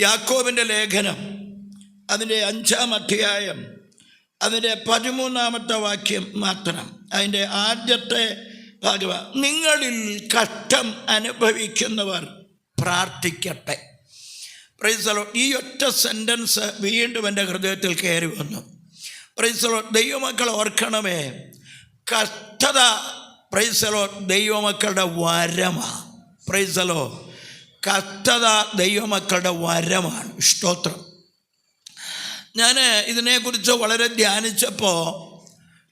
യാക്കോബിൻ്റെ ലേഖനം അതിൻ്റെ 5-ാം അധ്യായം അതിൻ്റെ 13-ാമത്തെ വാക്യം മാത്രം, അതിൻ്റെ ആദ്യത്തെ ഭാഗം. നിങ്ങളിൽ കഷ്ടം അനുഭവിക്കുന്നവർ പ്രാർത്ഥിക്കട്ടെ. Praise the Lord. ഈ ഒറ്റ സെൻറ്റൻസ് വീണ്ടും എൻ്റെ ഹൃദയത്തിൽ കയറി വന്നു. Praise the Lord. ദൈവമക്കൾ ഓർക്കണമേ, കഷ്ടത പ്രൈസ് ദി ലോർഡ് ദൈവമക്കളുടെ വരമാണ്. Price the Lord. കഷ്ടത ദൈവമക്കളുടെ വരമാണ്. സ്തോത്രം. ഞാൻ ഇതിനെക്കുറിച്ച് വളരെ ധ്യാനിച്ചപ്പോൾ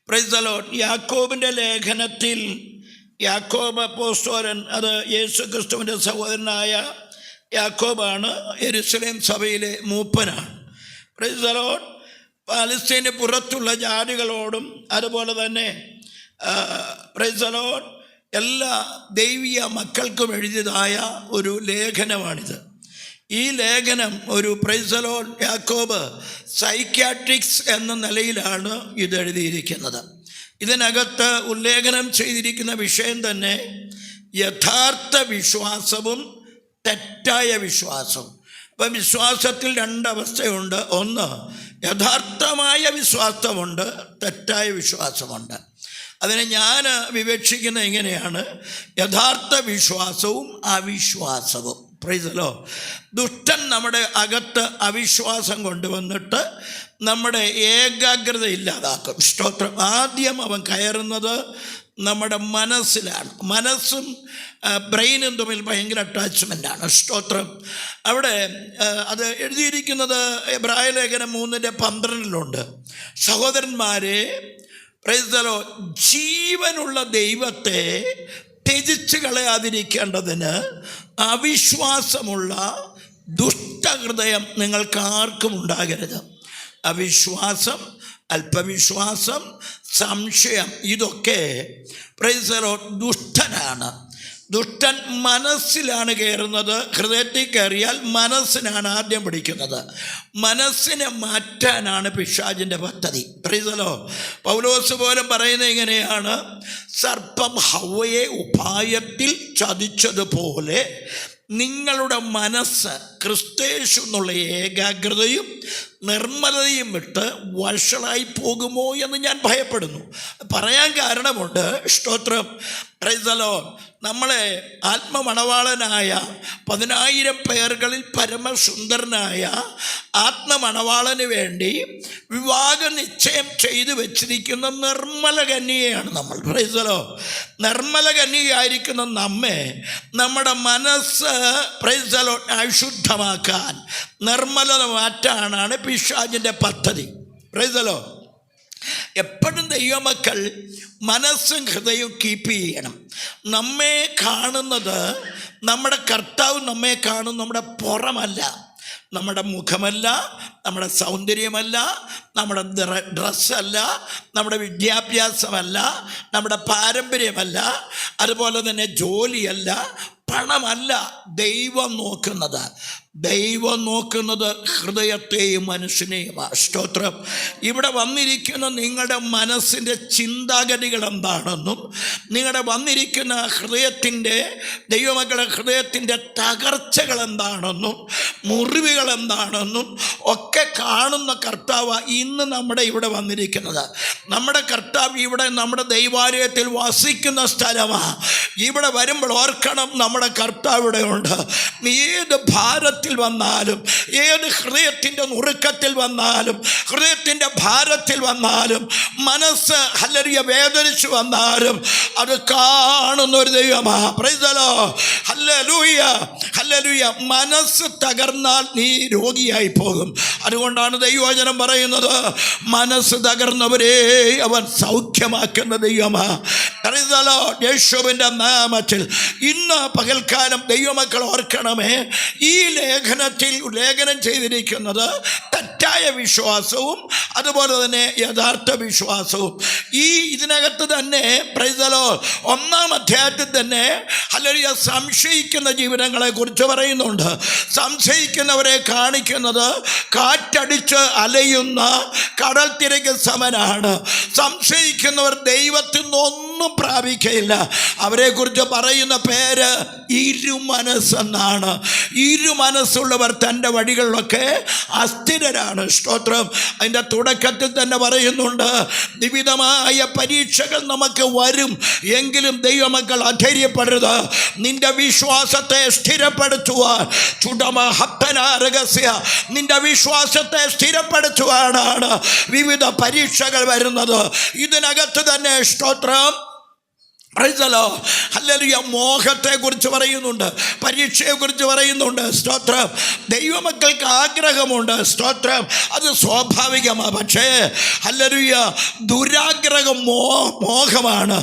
പ്രൈസ് ദി ലോർഡ് യാക്കോബിൻ്റെ ലേഖനത്തിൽ യാക്കോബ് അപ്പോസ്തലൻ, അത് യേശു ക്രിസ്തുവിൻ്റെ സഹോദരനായ യാക്കോബാണ്, യെരുശലേം സഭയിലെ മൂപ്പനാണ്. Praise the Lord. പാലസ്തീന് പുറത്തുള്ള ജാതികളോടും അതുപോലെ തന്നെ പ്രൈസ് ദി ലോർഡ് എല്ലാ ദൈവീയ മക്കൾക്കും എഴുതിയതായ ഒരു ലേഖനമാണിത്. ഈ ലേഖനം ഒരു പ്രൈസ് ദി ലോർഡ് യാക്കോബ് സൈക്യാട്രിക്സ് എന്ന നിലയിലാണ് ഇത് എഴുതിയിരിക്കുന്നത്. ഇതിനകത്ത് ഉല്ലേഖനം ചെയ്തിരിക്കുന്ന വിഷയം തന്നെ യഥാർത്ഥ വിശ്വാസവും തെറ്റായ വിശ്വാസവും. അപ്പം വിശ്വാസത്തിൽ 2 അവസ്ഥയുണ്ട്. ഒന്ന്, യഥാർത്ഥമായ വിശ്വാസമുണ്ട്, തെറ്റായ വിശ്വാസമുണ്ട്. അതിനെ ഞാൻ വിവക്ഷിക്കുന്നത് എങ്ങനെയാണ്? യഥാർത്ഥ വിശ്വാസവും അവിശ്വാസവും. Price the Lord. ദുഷ്ടൻ നമ്മുടെ അകത്ത് അവിശ്വാസം കൊണ്ടുവന്നിട്ട് നമ്മുടെ ഏകാഗ്രത ഇല്ലാതാക്കും. സ്തോത്രം. ആദ്യം അവൻ കയറുന്നത് നമ്മുടെ മനസ്സിലാണ്. മനസ്സും ബ്രെയിനും തമ്മിൽ ഭയങ്കര അറ്റാച്ച്മെൻ്റാണ്. സ്തോത്രം. അവിടെ അത് എഴുതിയിരിക്കുന്നത് എബ്രായ ലേഖനം 3:12 സഹോദരന്മാരെ, പ്രൈസ് ദി ലോർഡ്, ജീവനുള്ള ദൈവത്തെ ത്യജിച്ച് കളയാതിരിക്കേണ്ടതിന് അവിശ്വാസമുള്ള ദുഷ്ടഹൃദയം നിങ്ങൾക്ക് ആർക്കും ഉണ്ടാകരുത്. അവിശ്വാസം, അല്പവിശ്വാസം, സംശയം, ഇതൊക്കെ പ്രൈസ് ദി ലോർഡ് ദുഷ്ടനാണ്. ദുഷ്ടൻ മനസ്സിലാണ് കയറുന്നത്. ഹൃദയത്തിൽ കയറിയാൽ മനസ്സിനാണ് ആദ്യം പിടിക്കുന്നത്. മനസ്സിനെ മാറ്റാനാണ് പിശാചിൻ്റെ പദ്ധതി. Praise the Lord. പൗലോസ് പോലും പറയുന്നത് ഇങ്ങനെയാണ്, സർപ്പം ഹവ്വയെ ഉപായത്തിൽ ചതിച്ചതുപോലെ നിങ്ങളുടെ മനസ്സ് ക്രിസ്തയേശു എന്നുള്ള ഏകാഗ്രതയും നിർമ്മലതയും വിട്ട് വഷളായി പോകുമോ എന്ന് ഞാൻ ഭയപ്പെടുന്നു. പറയാൻ കാരണമുണ്ട്. സ്തോത്രം. Price the Lord. നമ്മളെ ആത്മമണവാളനായ 10,000 പേർകളിൽ പരമസുന്ദരനായ ആത്മമണവാളന് വേണ്ടി വിവാഹ നിശ്ചയം ചെയ്തു വെച്ചിരിക്കുന്ന നിർമ്മല കന്യകയാണ് നമ്മൾ. Praise the Lord. നിർമ്മല കന്യകയായിരിക്കുന്ന നമ്മെ നമ്മുടെ മനസ്സ് പ്രൈസ് ദി ലോർഡ് അശുദ്ധമാക്കാൻ, നിർമ്മലത മാറ്റാനാണ് പിശാചിൻ്റെ പദ്ധതി. Praise the Lord. എപ്പോഴും ദൈവമക്കൾ മനസ്സും ഹൃദയവും കീപ്പ് ചെയ്യണം. നമ്മെ കാണുന്നത്, നമ്മുടെ കർത്താവ് നമ്മെ കാണും നമ്മുടെ പുറമല്ല, നമ്മുടെ മുഖമല്ല, നമ്മുടെ സൗന്ദര്യമല്ല, നമ്മുടെ ഡ്രസ്സല്ല, നമ്മുടെ വിദ്യാഭ്യാസമല്ല, നമ്മുടെ പാരമ്പര്യമല്ല, അതുപോലെ തന്നെ ജോലിയല്ല, പണമല്ല. ദൈവം നോക്കുന്നത് ഹൃദയത്തെയും മനസ്സിനെയുമാണ്. സ്തോത്രം. ഇവിടെ വന്നിരിക്കുന്ന നിങ്ങളുടെ മനസ്സിൻ്റെ ചിന്താഗതികൾ എന്താണെന്നും നിങ്ങളുടെ വന്നിരിക്കുന്ന ദൈവമക്കളുടെ ഹൃദയത്തിൻ്റെ തകർച്ചകൾ എന്താണെന്നും മുറിവുകൾ എന്താണെന്നും ഒക്കെ കാണുന്ന കർത്താവ് ഇന്ന് നമ്മുടെ ഇവിടെ വന്നിരിക്കുന്നത്. നമ്മുടെ കർത്താവ് ഇവിടെ നമ്മുടെ ദൈവാലയത്തിൽ വസിക്കുന്ന സ്ഥലമാണ്. ഇവിടെ വരുമ്പോൾ ഓർക്കണം, നമ്മുടെ കർത്താവ് ഇവിടെ ഉണ്ട്. ഏത് ഭാരത്തിൽ വന്നാലും, ഏത് ഹൃദയത്തിൻ്റെ നുറുക്കത്തിൽ വന്നാലും, ഹൃദയത്തിൻ്റെ ഭാരത്തിൽ വന്നാലും, മനസ്സ് ഹല്ലേലൂയ വേദനിച്ചു വന്നാലും അത് കാണുന്ന ഒരു ദൈവമാണ്. Price the Lord. Hallelujah, hallelujah. മനസ്സ് തകർന്നാൽ നീ രോഗിയായി പോകും. അതുകൊണ്ടാണ് ദൈവവചനം പറയുന്നത്, മനസ്സ് തകർന്നവരെ അവൻ സൗഖ്യമാക്കുന്ന ദൈവമാണ്. Price the Lord. യേശുവിൻ്റെ നാമത്തിൽ ഇന്ന് പകൽക്കാലം ദൈവമക്കൾ ഓർക്കണമേ, ഈ ലേഖനത്തിൽ ലേഖനം ചെയ്തിരിക്കുന്നത് തെറ്റായ വിശ്വാസവും അതുപോലെ തന്നെ യഥാർത്ഥ വിശ്വാസവും. ഇതിനകത്ത് തന്നെ പ്രൈസ് ദി ലോർഡ് 1-ാം അധ്യായത്തിൽ തന്നെ ഹല്ലേലൂയ സംശയിക്കുന്ന ജീവിതങ്ങളെ കുറിച്ച് പറയുന്നുണ്ട്. സംശയിക്കുന്നവരെ കാണിക്കുന്നത് കാറ്റടിച്ച് അലയുന്ന കടൽ തിരക്ക് സമനാണ്. സംശയിക്കുന്നവർ ദൈവത്തിൽ നിന്നൊന്നും ഒന്നും പ്രാപിക്കയില്ല. അവരെക്കുറിച്ച് പറയുന്ന പേര് ഇരുമനസ്സെന്നാണ്. ഇരുമനസ്സുള്ളവർ തൻ്റെ വഴികളിലൊക്കെ അസ്ഥിരരാണ്. സ്തോത്രം. അതിൻ്റെ തുടക്കത്തിൽ തന്നെ പറയുന്നുണ്ട്, വിവിധമായ പരീക്ഷകൾ നമുക്ക് വരും, എങ്കിലും ദൈവമക്കൾ അധൈര്യപ്പെടരുത്. നിന്റെ വിശ്വാസത്തെ സ്ഥിരപ്പെടുത്തുവാൻ രഹസ്യ നിന്റെ വിശ്വാസത്തെ സ്ഥിരപ്പെടുത്തുവാനാണ് വിവിധ പരീക്ഷകൾ വരുന്നത്. ഇതിനകത്ത് തന്നെ സ്തോത്രം ഹല്ലേലൂയ മോഹത്തെ കുറിച്ച് പറയുന്നുണ്ട്, പരീക്ഷയെ കുറിച്ച് പറയുന്നുണ്ട്. സ്തോത്രം. ദൈവമക്കൾക്ക് ആഗ്രഹമുണ്ട്. സ്തോത്രം. അത് സ്വാഭാവികമാണ്. പക്ഷേ ഹല്ലേലൂയ ദുരാഗ്രഹം മോഹമാണ്.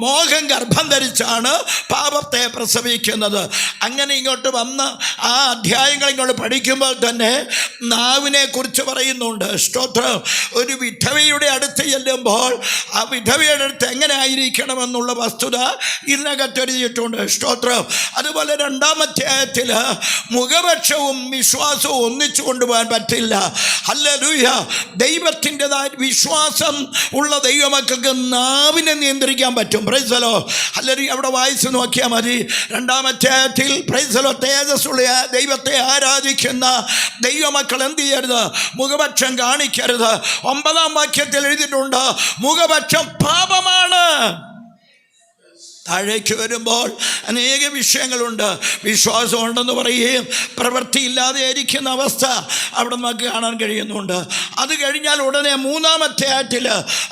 മോഹം ഗർഭം ധരിച്ചാണ് പാപത്തെ പ്രസവിക്കുന്നത്. അങ്ങനെ ഇങ്ങോട്ട് വന്ന് ആ അധ്യായങ്ങൾ ഇങ്ങോട്ട് പഠിക്കുമ്പോൾ തന്നെ നാവിനെ കുറിച്ച് പറയുന്നുണ്ട്. സ്തോത്രം. ഒരു വിധവയുടെ അടുത്ത് ചെല്ലുമ്പോൾ ആ വിധവയുടെ അടുത്ത് എങ്ങനെ ആയിരിക്കണമെന്നുള്ള വസ്തുത ഇതിനകത്ത് എഴുതിയിട്ടുണ്ട്. സ്തോത്രം. അതുപോലെ 2-ാം അധ്യായത്തിൽ മുഖപക്ഷവും വിശ്വാസവും ഒന്നിച്ചു കൊണ്ടുപോകാൻ പറ്റില്ല. ഹല്ലേലൂയ. ദൈവത്തിൻ്റെതായ വിശ്വാസം ഉള്ള ദൈവമക്കൾക്ക് നാവിനെ നിയന്ത്രിക്കാൻ പറ്റും. Price the Lord. ഹല്ലേലൂയ. അവിടെ വായിച്ചു നോക്കിയാൽ മതി. 2-ാം അധ്യായത്തിൽ പ്രൈസ് ദി ലോർഡ് തേജസ്സുള്ള ദൈവത്തെ ആരാധിക്കുന്ന ദൈവമക്കൾ എന്ത് ചെയ്യരുത്? മുഖപക്ഷം കാണിക്കരുത്. 9-ാം വാക്യത്തിൽ എഴുതിയിട്ടുണ്ട്, മുഖപക്ഷം പാപമാണ്. താഴേക്ക് വരുമ്പോൾ അനേക വിഷയങ്ങളുണ്ട്. വിശ്വാസം ഉണ്ടെന്ന് പറയുകയും പ്രവൃത്തിയില്ലാതെ ഇരിക്കുന്ന അവസ്ഥ അവിടെ നമുക്ക് കാണാൻ കഴിയുന്നുണ്ട്. അത് കഴിഞ്ഞാൽ ഉടനെ 3-ാം അധ്യായത്തിൽ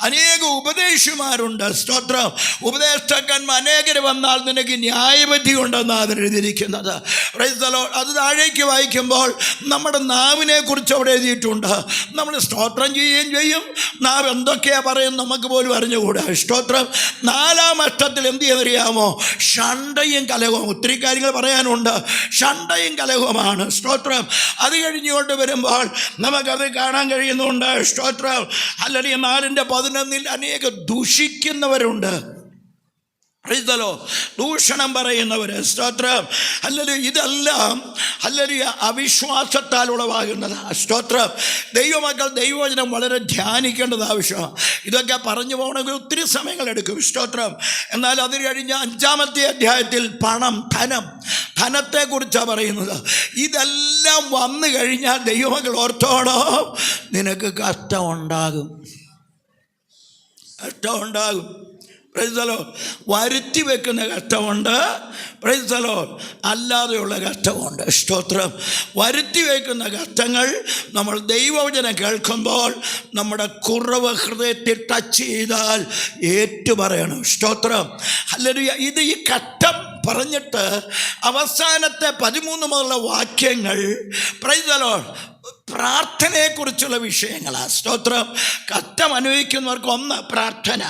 അനേക ഉപദേശിമാരുണ്ട്. സ്തോത്രം. ഉപദേഷ്ടാക്കന്മാർ അനേകർ വന്നാൽ നിനക്ക് ന്യായവിധി ഉണ്ടെന്നാണ് അവർ എഴുതിയിരിക്കുന്നത്. Price the Lord. അത് താഴേക്ക് വായിക്കുമ്പോൾ നമ്മുടെ നാവിനെ കുറിച്ച് അവിടെ എഴുതിയിട്ടുണ്ട്. നമ്മൾ സ്തോത്രം ചെയ്യുകയും ചെയ്യും. നാവ് എന്തൊക്കെയാണ് പറയുന്നത് നമുക്ക് പോലും അറിഞ്ഞുകൂടാ. സ്തോത്രം. 4-ാം അഷ്ടത്തിൽ എന്ത് ചെയ്യുന്ന അറിയാമോ? ഷണ്ടയും കലഹവും. ഒത്തിരി കാര്യങ്ങൾ പറയാനുണ്ട്. ഷണ്ടയും കലഹവുമാണ്. സ്തോത്രം. അത് കഴിഞ്ഞുകൊണ്ട് വരുമ്പോൾ നമുക്കത് കാണാൻ കഴിയുന്നുണ്ട്. സ്തോത്രം. അല്ലെങ്കിൽ 4:11 അനേക ദുഷിക്കുന്നവരുണ്ട്. ദൂഷണം പറയുന്നവർ. സ്തോത്രം. ഹല്ലേലൂയ. ഇതെല്ലാം ഹല്ലേലൂയ അവിശ്വാസത്താൽ ഉളവാകുന്നതാണ്. സ്തോത്രം. ദൈവമക്കൾ ദൈവവചനം വളരെ ധ്യാനിക്കേണ്ടത് ആവശ്യമാണ്. ഇതൊക്കെ പറഞ്ഞു പോകണമെങ്കിൽ ഒത്തിരി സമയങ്ങളെടുക്കും. സ്തോത്രം. എന്നാൽ അത് കഴിഞ്ഞ് 5-ാമത്തെ അധ്യായത്തിൽ ധനത്തെക്കുറിച്ചാണ് പറയുന്നത്. ഇതെല്ലാം വന്നു കഴിഞ്ഞാൽ ദൈവമക്കൾ ഓർത്തോണോ, നിനക്ക് കഷ്ടമുണ്ടാകും. Price the Lord. വരുത്തി വെക്കുന്ന കഷ്ടമുണ്ട്. Praise the Lord. അല്ലാതെയുള്ള കഷ്ടമുണ്ട്. സ്തോത്രം. വരുത്തി വെക്കുന്ന കഷ്ടങ്ങൾ നമ്മൾ ദൈവവചനം കേൾക്കുമ്പോൾ നമ്മുടെ കുറവ് ഹൃദയത്തിൽ ടച്ച് ചെയ്താൽ ഏറ്റുപറയണം. സ്തോത്രം. ഹല്ലേലൂയ. ഇത് ഈ കഷ്ടം പറഞ്ഞിട്ട് അവസാനത്തെ 13 മുതലുള്ള വാക്യങ്ങൾ പ്രൈസ് ദി ലോർഡ് പ്രാർത്ഥനയെക്കുറിച്ചുള്ള വിഷയങ്ങളാണ്. സ്തോത്രം. കഷ്ടം അനുഭവിക്കുന്നവർക്ക് ഒന്ന് പ്രാർത്ഥന.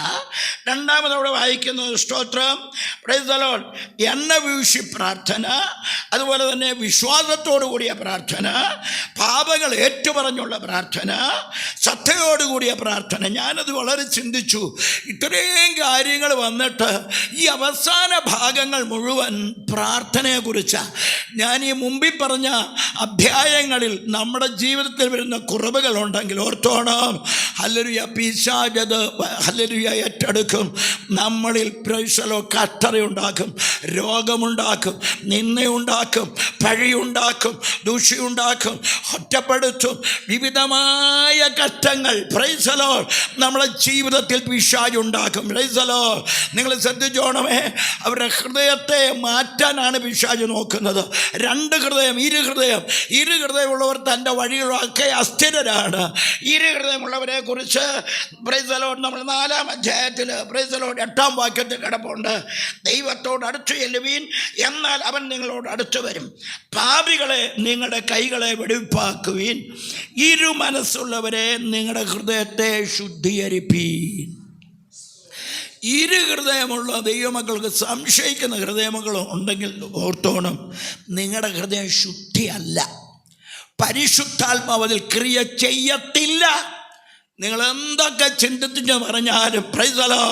2-ാമതവിടെ വായിക്കുന്നത് സ്തോത്രം പ്രൈസ് ദി ലോർഡ് എണ്ണ വീഴ്ച പ്രാർത്ഥന. അതുപോലെ തന്നെ വിശ്വാസത്തോടു കൂടിയ പ്രാർത്ഥന, പാപങ്ങൾ ഏറ്റുപറഞ്ഞുള്ള പ്രാർത്ഥന, ശ്രദ്ധയോടുകൂടിയ പ്രാർത്ഥന. ഞാനത് വളരെ ചിന്തിച്ചു. ഇത്രയും കാര്യങ്ങൾ വന്നിട്ട് ഈ അവസാന ഭാഗങ്ങൾ മുഴുവൻ പ്രാർത്ഥനയെക്കുറിച്ചാണ്. ഞാൻ ഈ മുമ്പിൽ പറഞ്ഞ അധ്യായങ്ങളിൽ നമ്മുടെ ജീവിതത്തിൽ വരുന്ന കുറവുകളുണ്ടെങ്കിൽ ഓർത്തോണം, ഹല്ലേലൂയ, പിശാചത് ഹല്ലേലൂയ ഏറ്റെടുക്കും. നമ്മളിൽ പ്രൈസലോ കട്ടറയുണ്ടാക്കും, രോഗമുണ്ടാക്കും, നിന്നയുണ്ടാക്കും, പഴിയുണ്ടാക്കും, ദൂഷിയുണ്ടാക്കും, ഒറ്റപ്പെടുത്തും. വിവിധമായ കഷ്ടങ്ങൾ പ്രൈസലോ നമ്മുടെ ജീവിതത്തിൽ പിശാചുണ്ടാക്കും. പ്രൈസലോ. നിങ്ങൾ ശ്രദ്ധിച്ചോണമേ, അവരുടെ ഹൃദയത്തെ മാറ്റാനാണ് പിശാച് നോക്കുന്നത്. 2 ഹൃദയം, ഇരു ഹൃദയമുള്ളവർ തൻ്റെ വഴികളൊക്കെ അസ്ഥിരരാണ്. ഇരു ഹൃദയമുള്ളവരെ കുറിച്ച് പ്രൈസ് ദി ലോർഡ് നമ്മൾ 4-ാം അധ്യായത്തിൽ പ്രൈസ് ദി ലോർഡ് 8-ാം വാക്യത്തിൽ കിടപ്പുണ്ട്. ദൈവത്തോട് അടുത്ത് ചെല്ലുവീൻ, എന്നാൽ അവൻ നിങ്ങളോട് അടുത്ത് വരും. പാപികളെ നിങ്ങളുടെ കൈകളെ വെടിപ്പാക്കുവീൻ, ഇരു മനസ്സുള്ളവരെ നിങ്ങളുടെ ഹൃദയത്തെ ശുദ്ധീകരിപ്പീൻ. ഇരു ഹൃദയമുള്ള ദൈവമക്കൾക്ക് സംശയിക്കുന്ന ഹൃദയമക്കൾ ഉണ്ടെങ്കിൽ ഓർത്തോണം, നിങ്ങളുടെ ഹൃദയം ശുദ്ധിയല്ല. പരിശുദ്ധാത്മാവ് അതിൽ ക്രിയ ചെയ്യത്തില്ല. നിങ്ങൾ എന്തൊക്കെ ചിന്തിച്ച് പറഞ്ഞാലും പ്രൈസലോ,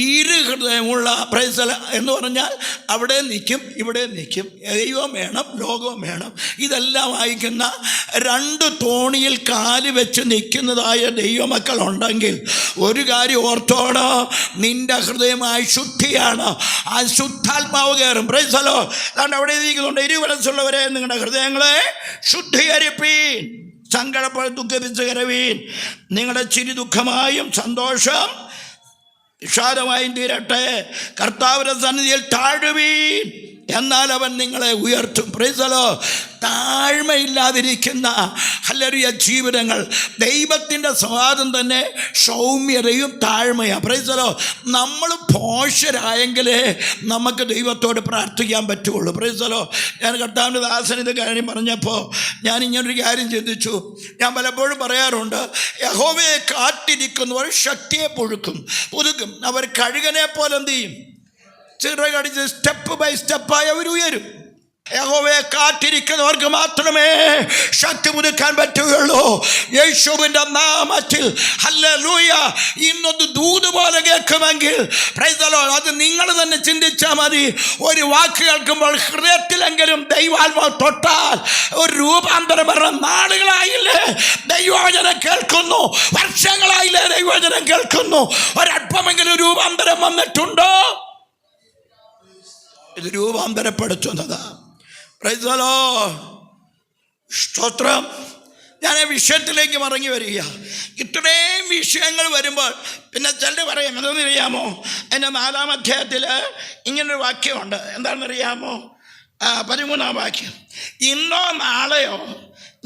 ഇരു ഹൃദയമുള്ള പ്രൈസല എന്ന് പറഞ്ഞാൽ അവിടെ നിൽക്കും ഇവിടെ നിൽക്കും. ദൈവം വേണം, ലോകവും വേണം. ഇതെല്ലാം വായിക്കുന്ന രണ്ട് തോണിയിൽ കാല് വെച്ച് നിൽക്കുന്നതായ ദൈവമക്കൾ ഉണ്ടെങ്കിൽ ഒരു കാര്യം ഓർത്തോണോ, നിന്റെ ഹൃദയം അശുദ്ധിയാണ്. ആ ശുദ്ധാത്മാവ് കയറും. പ്രൈസലോ, അതുകൊണ്ട് അവിടെ ഇരിക്കുന്നുണ്ട്, ഇരുവരസുള്ളവരെ നിങ്ങളുടെ ഹൃദയങ്ങളെ ശുദ്ധീകരിപ്പീൻ, സങ്കടപ്പെട്ട് ദുഃഖിപ്പിച്ച് കരവീൻ. നിങ്ങളുടെ ചിരി ദുഃഖമായും സന്തോഷം വിഷാദമായും തീരട്ടെ. കർത്താവിന്റെ സന്നിധിയിൽ താഴുവീൻ, എന്നാൽ അവൻ നിങ്ങളെ ഉയർത്തും. പ്രൈസലോ, താഴ്മയില്ലാതിരിക്കുന്ന ഹല്ലേലൂയ ജീവിതങ്ങൾ. ദൈവത്തിൻ്റെ സ്വാദം തന്നെ സൗമ്യതയും താഴ്മയാണ്. പ്രൈസലോ, നമ്മൾ ഭോഷരായെങ്കിലേ നമുക്ക് ദൈവത്തോട് പ്രാർത്ഥിക്കാൻ പറ്റുള്ളൂ. പ്രൈസലോ, ഞാൻ കർത്താവിൻ്റെ ദാസൻ ഇത് കാര്യം പറഞ്ഞപ്പോൾ ഞാൻ ഇങ്ങനൊരു കാര്യം ചിന്തിച്ചു. ഞാൻ പലപ്പോഴും പറയാറുണ്ട്, യഹോവയെ കാത്തിരിക്കുന്നവർ ശക്തിയെ പുതുക്കും. അവർ കഴുകനെ പോലെ എന്ത് ചെയ്യും? ചിറകടിച്ച് സ്റ്റെപ്പ് ബൈ സ്റ്റെപ്പായി അവർ ഉയരും. യഹോവയെ കാത്തിരിക്കുന്നവർക്ക് മാത്രമേ ശക്തി പുതുക്കാൻ പറ്റുകയുള്ളൂ. യേശുവിൻ്റെ നാമത്തിൽ ഹല്ലേലൂയ. ഇന്നൊന്ന് ദൂത് പോലെ കേൾക്കുമെങ്കിൽ പ്രൈസ് ദി ലോർഡ്, അത് നിങ്ങൾ തന്നെ ചിന്തിച്ചാൽ മതി. ഒരു വാക്ക് കേൾക്കുമ്പോൾ ഹൃദയത്തിലെങ്കിലും ദൈവാത്മാവ് തൊട്ടാൽ ഒരു രൂപാന്തരം വരണം. നാളുകളായില്ലേ ദൈവവചനം കേൾക്കുന്നു, വർഷങ്ങളായില്ലേ ദൈവവചനം കേൾക്കുന്നു. ഒരല്പമെങ്കിലും രൂപാന്തരം വന്നിട്ടുണ്ടോ? ഇത് രൂപാന്തരപ്പെടുത്തുന്നതാ. പ്രൈസ് ദി ലോർഡ്, സ്തോത്രം. ഞാൻ വിഷയത്തിലേക്ക് മടങ്ങി വരിക. ഇത്രയും വിഷയങ്ങൾ വരുമ്പോൾ പിന്നെ ചിലർ പറയും, എന്തെന്നറിയാമോ, എൻ്റെ 4-ാം അധ്യായത്തിൽ ഇങ്ങനൊരു വാക്യമുണ്ട്. എന്താണെന്നറിയാമോ? 13-ാം വാക്യം. ഇന്നോ നാളെയോ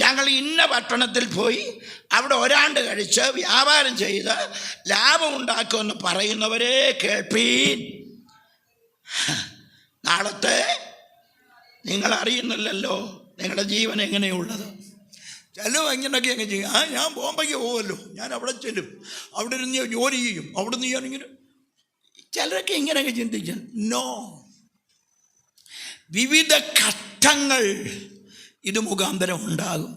ഞങ്ങൾ ഇന്ന പട്ടണത്തിൽ പോയി അവിടെ ഒരാണ്ട് കഴിച്ച് വ്യാപാരം ചെയ്ത് ലാഭമുണ്ടാക്കുമെന്ന് പറയുന്നവരെ കേൾപ്പീൻ. നാളത്തെ നിങ്ങൾ അറിയുന്നില്ലല്ലോ നിങ്ങളുടെ ജീവൻ എങ്ങനെയുള്ളത്. ചിലവും എങ്ങനെയൊക്കെ അങ്ങ് ചെയ്യും. ഞാൻ ബോംബെക്ക് പോകുമല്ലോ, ഞാൻ അവിടെ ചെല്ലും, അവിടെ ഇരുന്ന് ജോലി ചെയ്യും, അവിടെ നിന്ന് ഞാനിങ്ങനെ. ചിലരൊക്കെ ഇങ്ങനെയൊക്കെ ചിന്തിക്കും. നോ, വിവിധ ഘട്ടങ്ങൾ ഇത് മുഖാന്തരം ഉണ്ടാകും.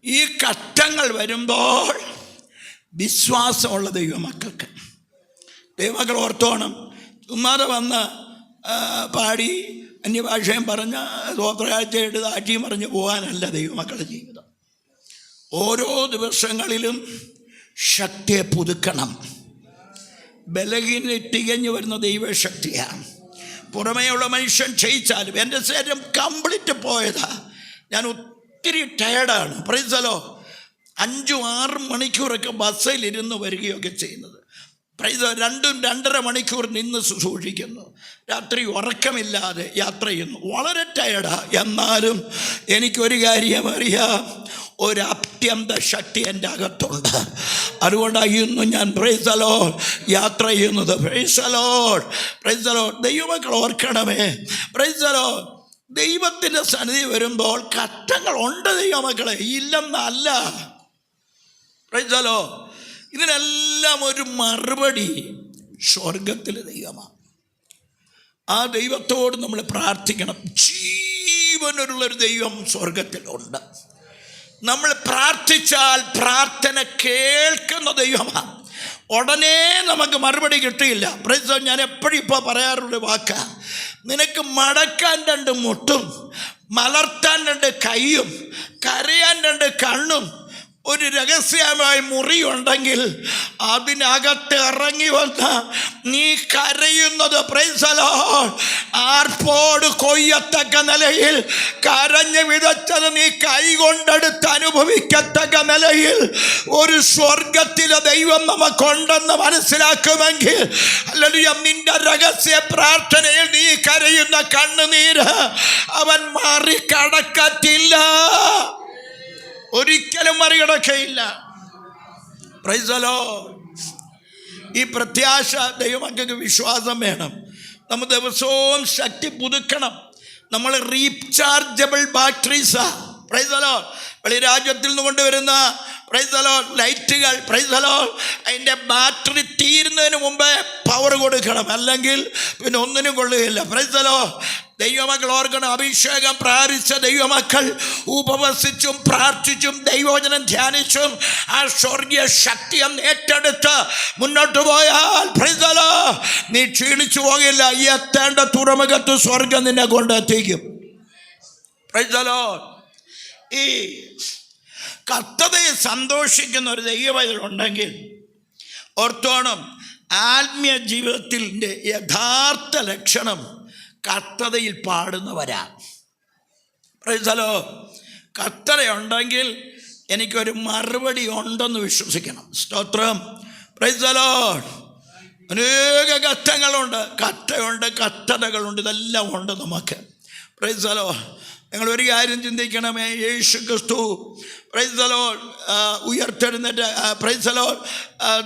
ഈ ഘട്ടങ്ങൾ വരുമ്പോൾ വിശ്വാസമുള്ള ദൈവമക്കൾക്ക്, ദൈവമക്കൾ ഓർത്തോണം, ചുമ്മാതെ വന്ന് പാടി അന്യഭാഷയും പറഞ്ഞ് സ്വോത്രയാഴ്ച എടുത്ത് ആഴ്ചയും പറഞ്ഞ് പോകാനല്ല ദൈവമക്കളുടെ ജീവിതം. ഓരോ ദിവസങ്ങളിലും ശക്തിയെ പുതുക്കണം. ബലഹീന തികഞ്ഞു വരുന്ന ദൈവശക്തിയാണ്. പുറമേയുള്ള മനുഷ്യൻ ക്ഷയിച്ചാലും എൻ്റെ ശരീരം കംപ്ലീറ്റ് പോയതാ. ഞാൻ ഒത്തിരി ടയർഡാണ്. Price the Lord. 5-6 മണിക്കൂറൊക്കെ ബസ്സിലിരുന്ന് വരികയൊക്കെ ചെയ്യുന്നത്. പ്രൈസ് 2-2.5 മണിക്കൂർ നിന്ന് സൂക്ഷിക്കുന്നു. രാത്രി ഉറക്കമില്ലാതെ യാത്ര ചെയ്യുന്നു. വളരെ ടയർഡാണ്. എന്നാലും എനിക്കൊരു കാര്യം അറിയാം, ഒരു അത്യന്ത ശക്തി എൻ്റെ അകത്തുണ്ട്. അതുകൊണ്ടാണ് ഇന്ന് ഞാൻ പ്രൈസ് ദി ലോർഡ് യാത്ര ചെയ്യുന്നത്. Price the Lord, price the Lord. ദൈവമക്കൾ ഓർക്കണമേ, പ്രൈസ് ദി ലോർഡ്. ദൈവത്തിൻ്റെ സന്നിധി വരുമ്പോൾ ഘട്ടങ്ങളുണ്ട് ദൈവമക്കളെ, ഇല്ലെന്നല്ല. Price the Lord. ഇതിനെല്ലാം ഒരു മറുപടി സ്വർഗത്തിലെ ദൈവമാണ്. ആ ദൈവത്തോട് നമ്മൾ പ്രാർത്ഥിക്കണം. ജീവനുള്ളൊരു ദൈവം സ്വർഗത്തിലുണ്ട്. നമ്മൾ പ്രാർത്ഥിച്ചാൽ പ്രാർത്ഥന കേൾക്കുന്ന ദൈവമാണ്. ഉടനെ നമുക്ക് മറുപടി കിട്ടിയില്ല. പ്രൈസ്, ഞാൻ എപ്പോഴും ഇപ്പോൾ പറയാറുള്ള വാക്കാ, നിനക്ക് മടക്കാൻ 2 മുട്ടും മലർത്താൻ 2 കൈയും കരയാൻ 2 കണ്ണും ഒരു രഹസ്യമായ മുറിയുണ്ടെങ്കിൽ അതിനകത്ത് ഇറങ്ങി വന്ന നീ കരയുന്നത് പ്രൈസ് ദി ലോർഡ് ആർപ്പോട് കൊയ്യത്തക്ക നിലയിൽ കരഞ്ഞു വിതച്ചത് നീ കൈകൊണ്ടെടുത്ത് അനുഭവിക്കത്തക്ക നിലയിൽ ഒരു സ്വർഗത്തിലെ ദൈവം നമുക്കുണ്ടെന്ന് മനസ്സിലാക്കുമെങ്കിൽ, ഹല്ലേലൂയ, നിന്റെ രഹസ്യ പ്രാർത്ഥനയിൽ നീ കരയുന്ന കണ്ണുനീര് അവൻ മറികടക്കത്തില്ല, ഒരിക്കലും മറികടക്കയില്ല. Price the Lord. ഈ പ്രത്യാശ ദൈവമക്കൾക്ക് വിശ്വാസം വേണം. നമ്മൾ ദിവസവും ശക്തി പുതുക്കണം. നമ്മൾ റീചാർജബിൾ ബാറ്ററീസാ. Praise the Lord. വെളിരാജ്യത്തിൽ നിന്ന് കൊണ്ടുവരുന്ന പ്രൈസ് ദി ലോർഡ് ലൈറ്റുകൾ, പ്രൈസ് ദി ലോർഡ്, അതിൻ്റെ ബാറ്ററി തീരുന്നതിന് മുമ്പേ പവർ കൊടുക്കണം, അല്ലെങ്കിൽ പിന്നെ ഒന്നിനും കൊള്ളുകയില്ല. Price the Lord. ദൈവമക്കൾ ഓർക്കണം, അഭിഷേകം പ്രാപിച്ച ദൈവമക്കൾ ഉപവസിച്ചും പ്രാർത്ഥിച്ചും ദൈവവചനം ധ്യാനിച്ചും ആ സ്വർഗീയ ശക്തിയെ ഏറ്റെടുത്ത് മുന്നോട്ട് പോയാൽ നീ ക്ഷീണിച്ചു പോകില്ല. ഈ എത്തേണ്ട തുറമുഖത്ത് സ്വർഗം നിന്നെ കൊണ്ടെത്തിക്കും. ഈ കർത്തതയിൽ സന്തോഷിക്കുന്ന ഒരു ദൈവവൈതലുണ്ടെങ്കിൽ ഓർത്തോണം, ആത്മീയ ജീവിതത്തിൻ്റെ യഥാർത്ഥ ലക്ഷണം കർത്തതയിൽ പാടുന്നവരാ. കർത്തതയുണ്ടെങ്കിൽ എനിക്കൊരു മറുപടി ഉണ്ടെന്ന് വിശ്വസിക്കണം. സ്തോത്രം. അനേക കഷ്ടങ്ങളുണ്ട്, കഷ്ടയുണ്ട്, കഷ്ടതകളുണ്ട്, ഇതെല്ലാം ഉണ്ട് നമുക്ക്. നിങ്ങളൊരു കാര്യം ചിന്തിക്കണമേ, യേശു ക്രിസ്തു ഉയർത്തെഴുന്നേറ്റ്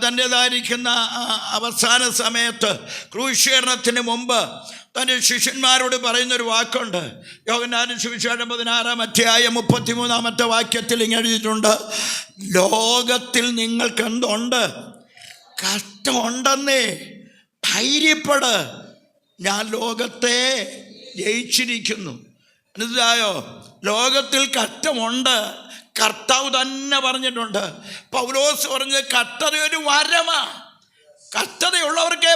തൻ്റെതായിരിക്കുന്ന അവസാന സമയത്ത് ക്രൂശീകരണത്തിന് മുമ്പ് തൻ്റെ ശിഷ്യന്മാരോട് പറയുന്നൊരു വാക്കുണ്ട്. യോഹന്നാന്റെ സുവിശേഷം 16-ാം അധ്യായം 33-ാമത്തെ വാക്യത്തിൽ ഇങ്ങനെ എഴുതിയിട്ടുണ്ട്, ലോകത്തിൽ നിങ്ങൾക്ക് എന്തുണ്ട്? കഷ്ടമുണ്ടെന്നേ, ധൈര്യപ്പെട്, ഞാൻ ലോകത്തെ ജയിച്ചിരിക്കുന്നു. മനസ്സിലായോ? ലോകത്തിൽ കഷ്ടമുണ്ട്. കർത്താവ് തന്നെ പറഞ്ഞിട്ടുണ്ട്. പൗലോസ് പറഞ്ഞത് കഷ്ടത ഒരു വരമാ. കഷ്ടതയുള്ളവർക്കേ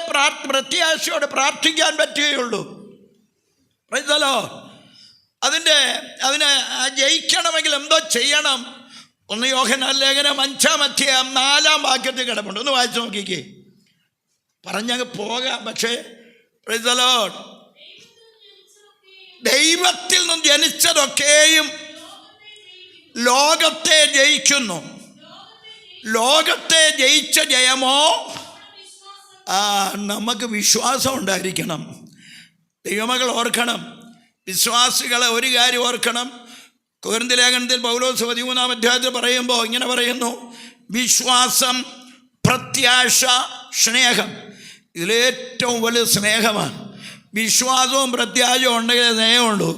പ്രത്യാശയോടെ പ്രാർത്ഥിക്കാൻ പറ്റുകയുള്ളൂ. അതിനെ ജയിക്കണമെങ്കിൽ എന്തോ ചെയ്യണം? ഒന്ന് യോഹന്നാൻ ലേഖനം 5-ാം അധ്യായം 4-ാം വാക്യത്തിൽ കിടപ്പുണ്ട്. ഒന്ന് വായിച്ചു നോക്കിക്കേ. പറഞ്ഞങ്ങ് പോകാം. പക്ഷേ ദൈവത്തിൽ നിന്നും ജനിച്ചതൊക്കെയും ലോകത്തെ ജയിക്കുന്നു. ലോകത്തെ ജയിച്ച ജയമോ? നമുക്ക് വിശ്വാസം ഉണ്ടായിരിക്കണം. ദൈവമക്കൾ ഓർക്കണം, വിശ്വാസികളെ ഒരു കാര്യം ഓർക്കണം. കൊരിന്ത്യർ ലേഖനത്തിൽ പൗലോസ് 13-ാം അധ്യായത്തിൽ പറയുമ്പോൾ ഇങ്ങനെ പറയുന്നു, വിശ്വാസം, പ്രത്യാശ, സ്നേഹം. ഇതിലേറ്റവും വലിയ സ്നേഹമാണ്. വിശ്വാസവും പ്രത്യാശയും ഉണ്ടെങ്കിൽ സ്നേഹമുള്ളൂ.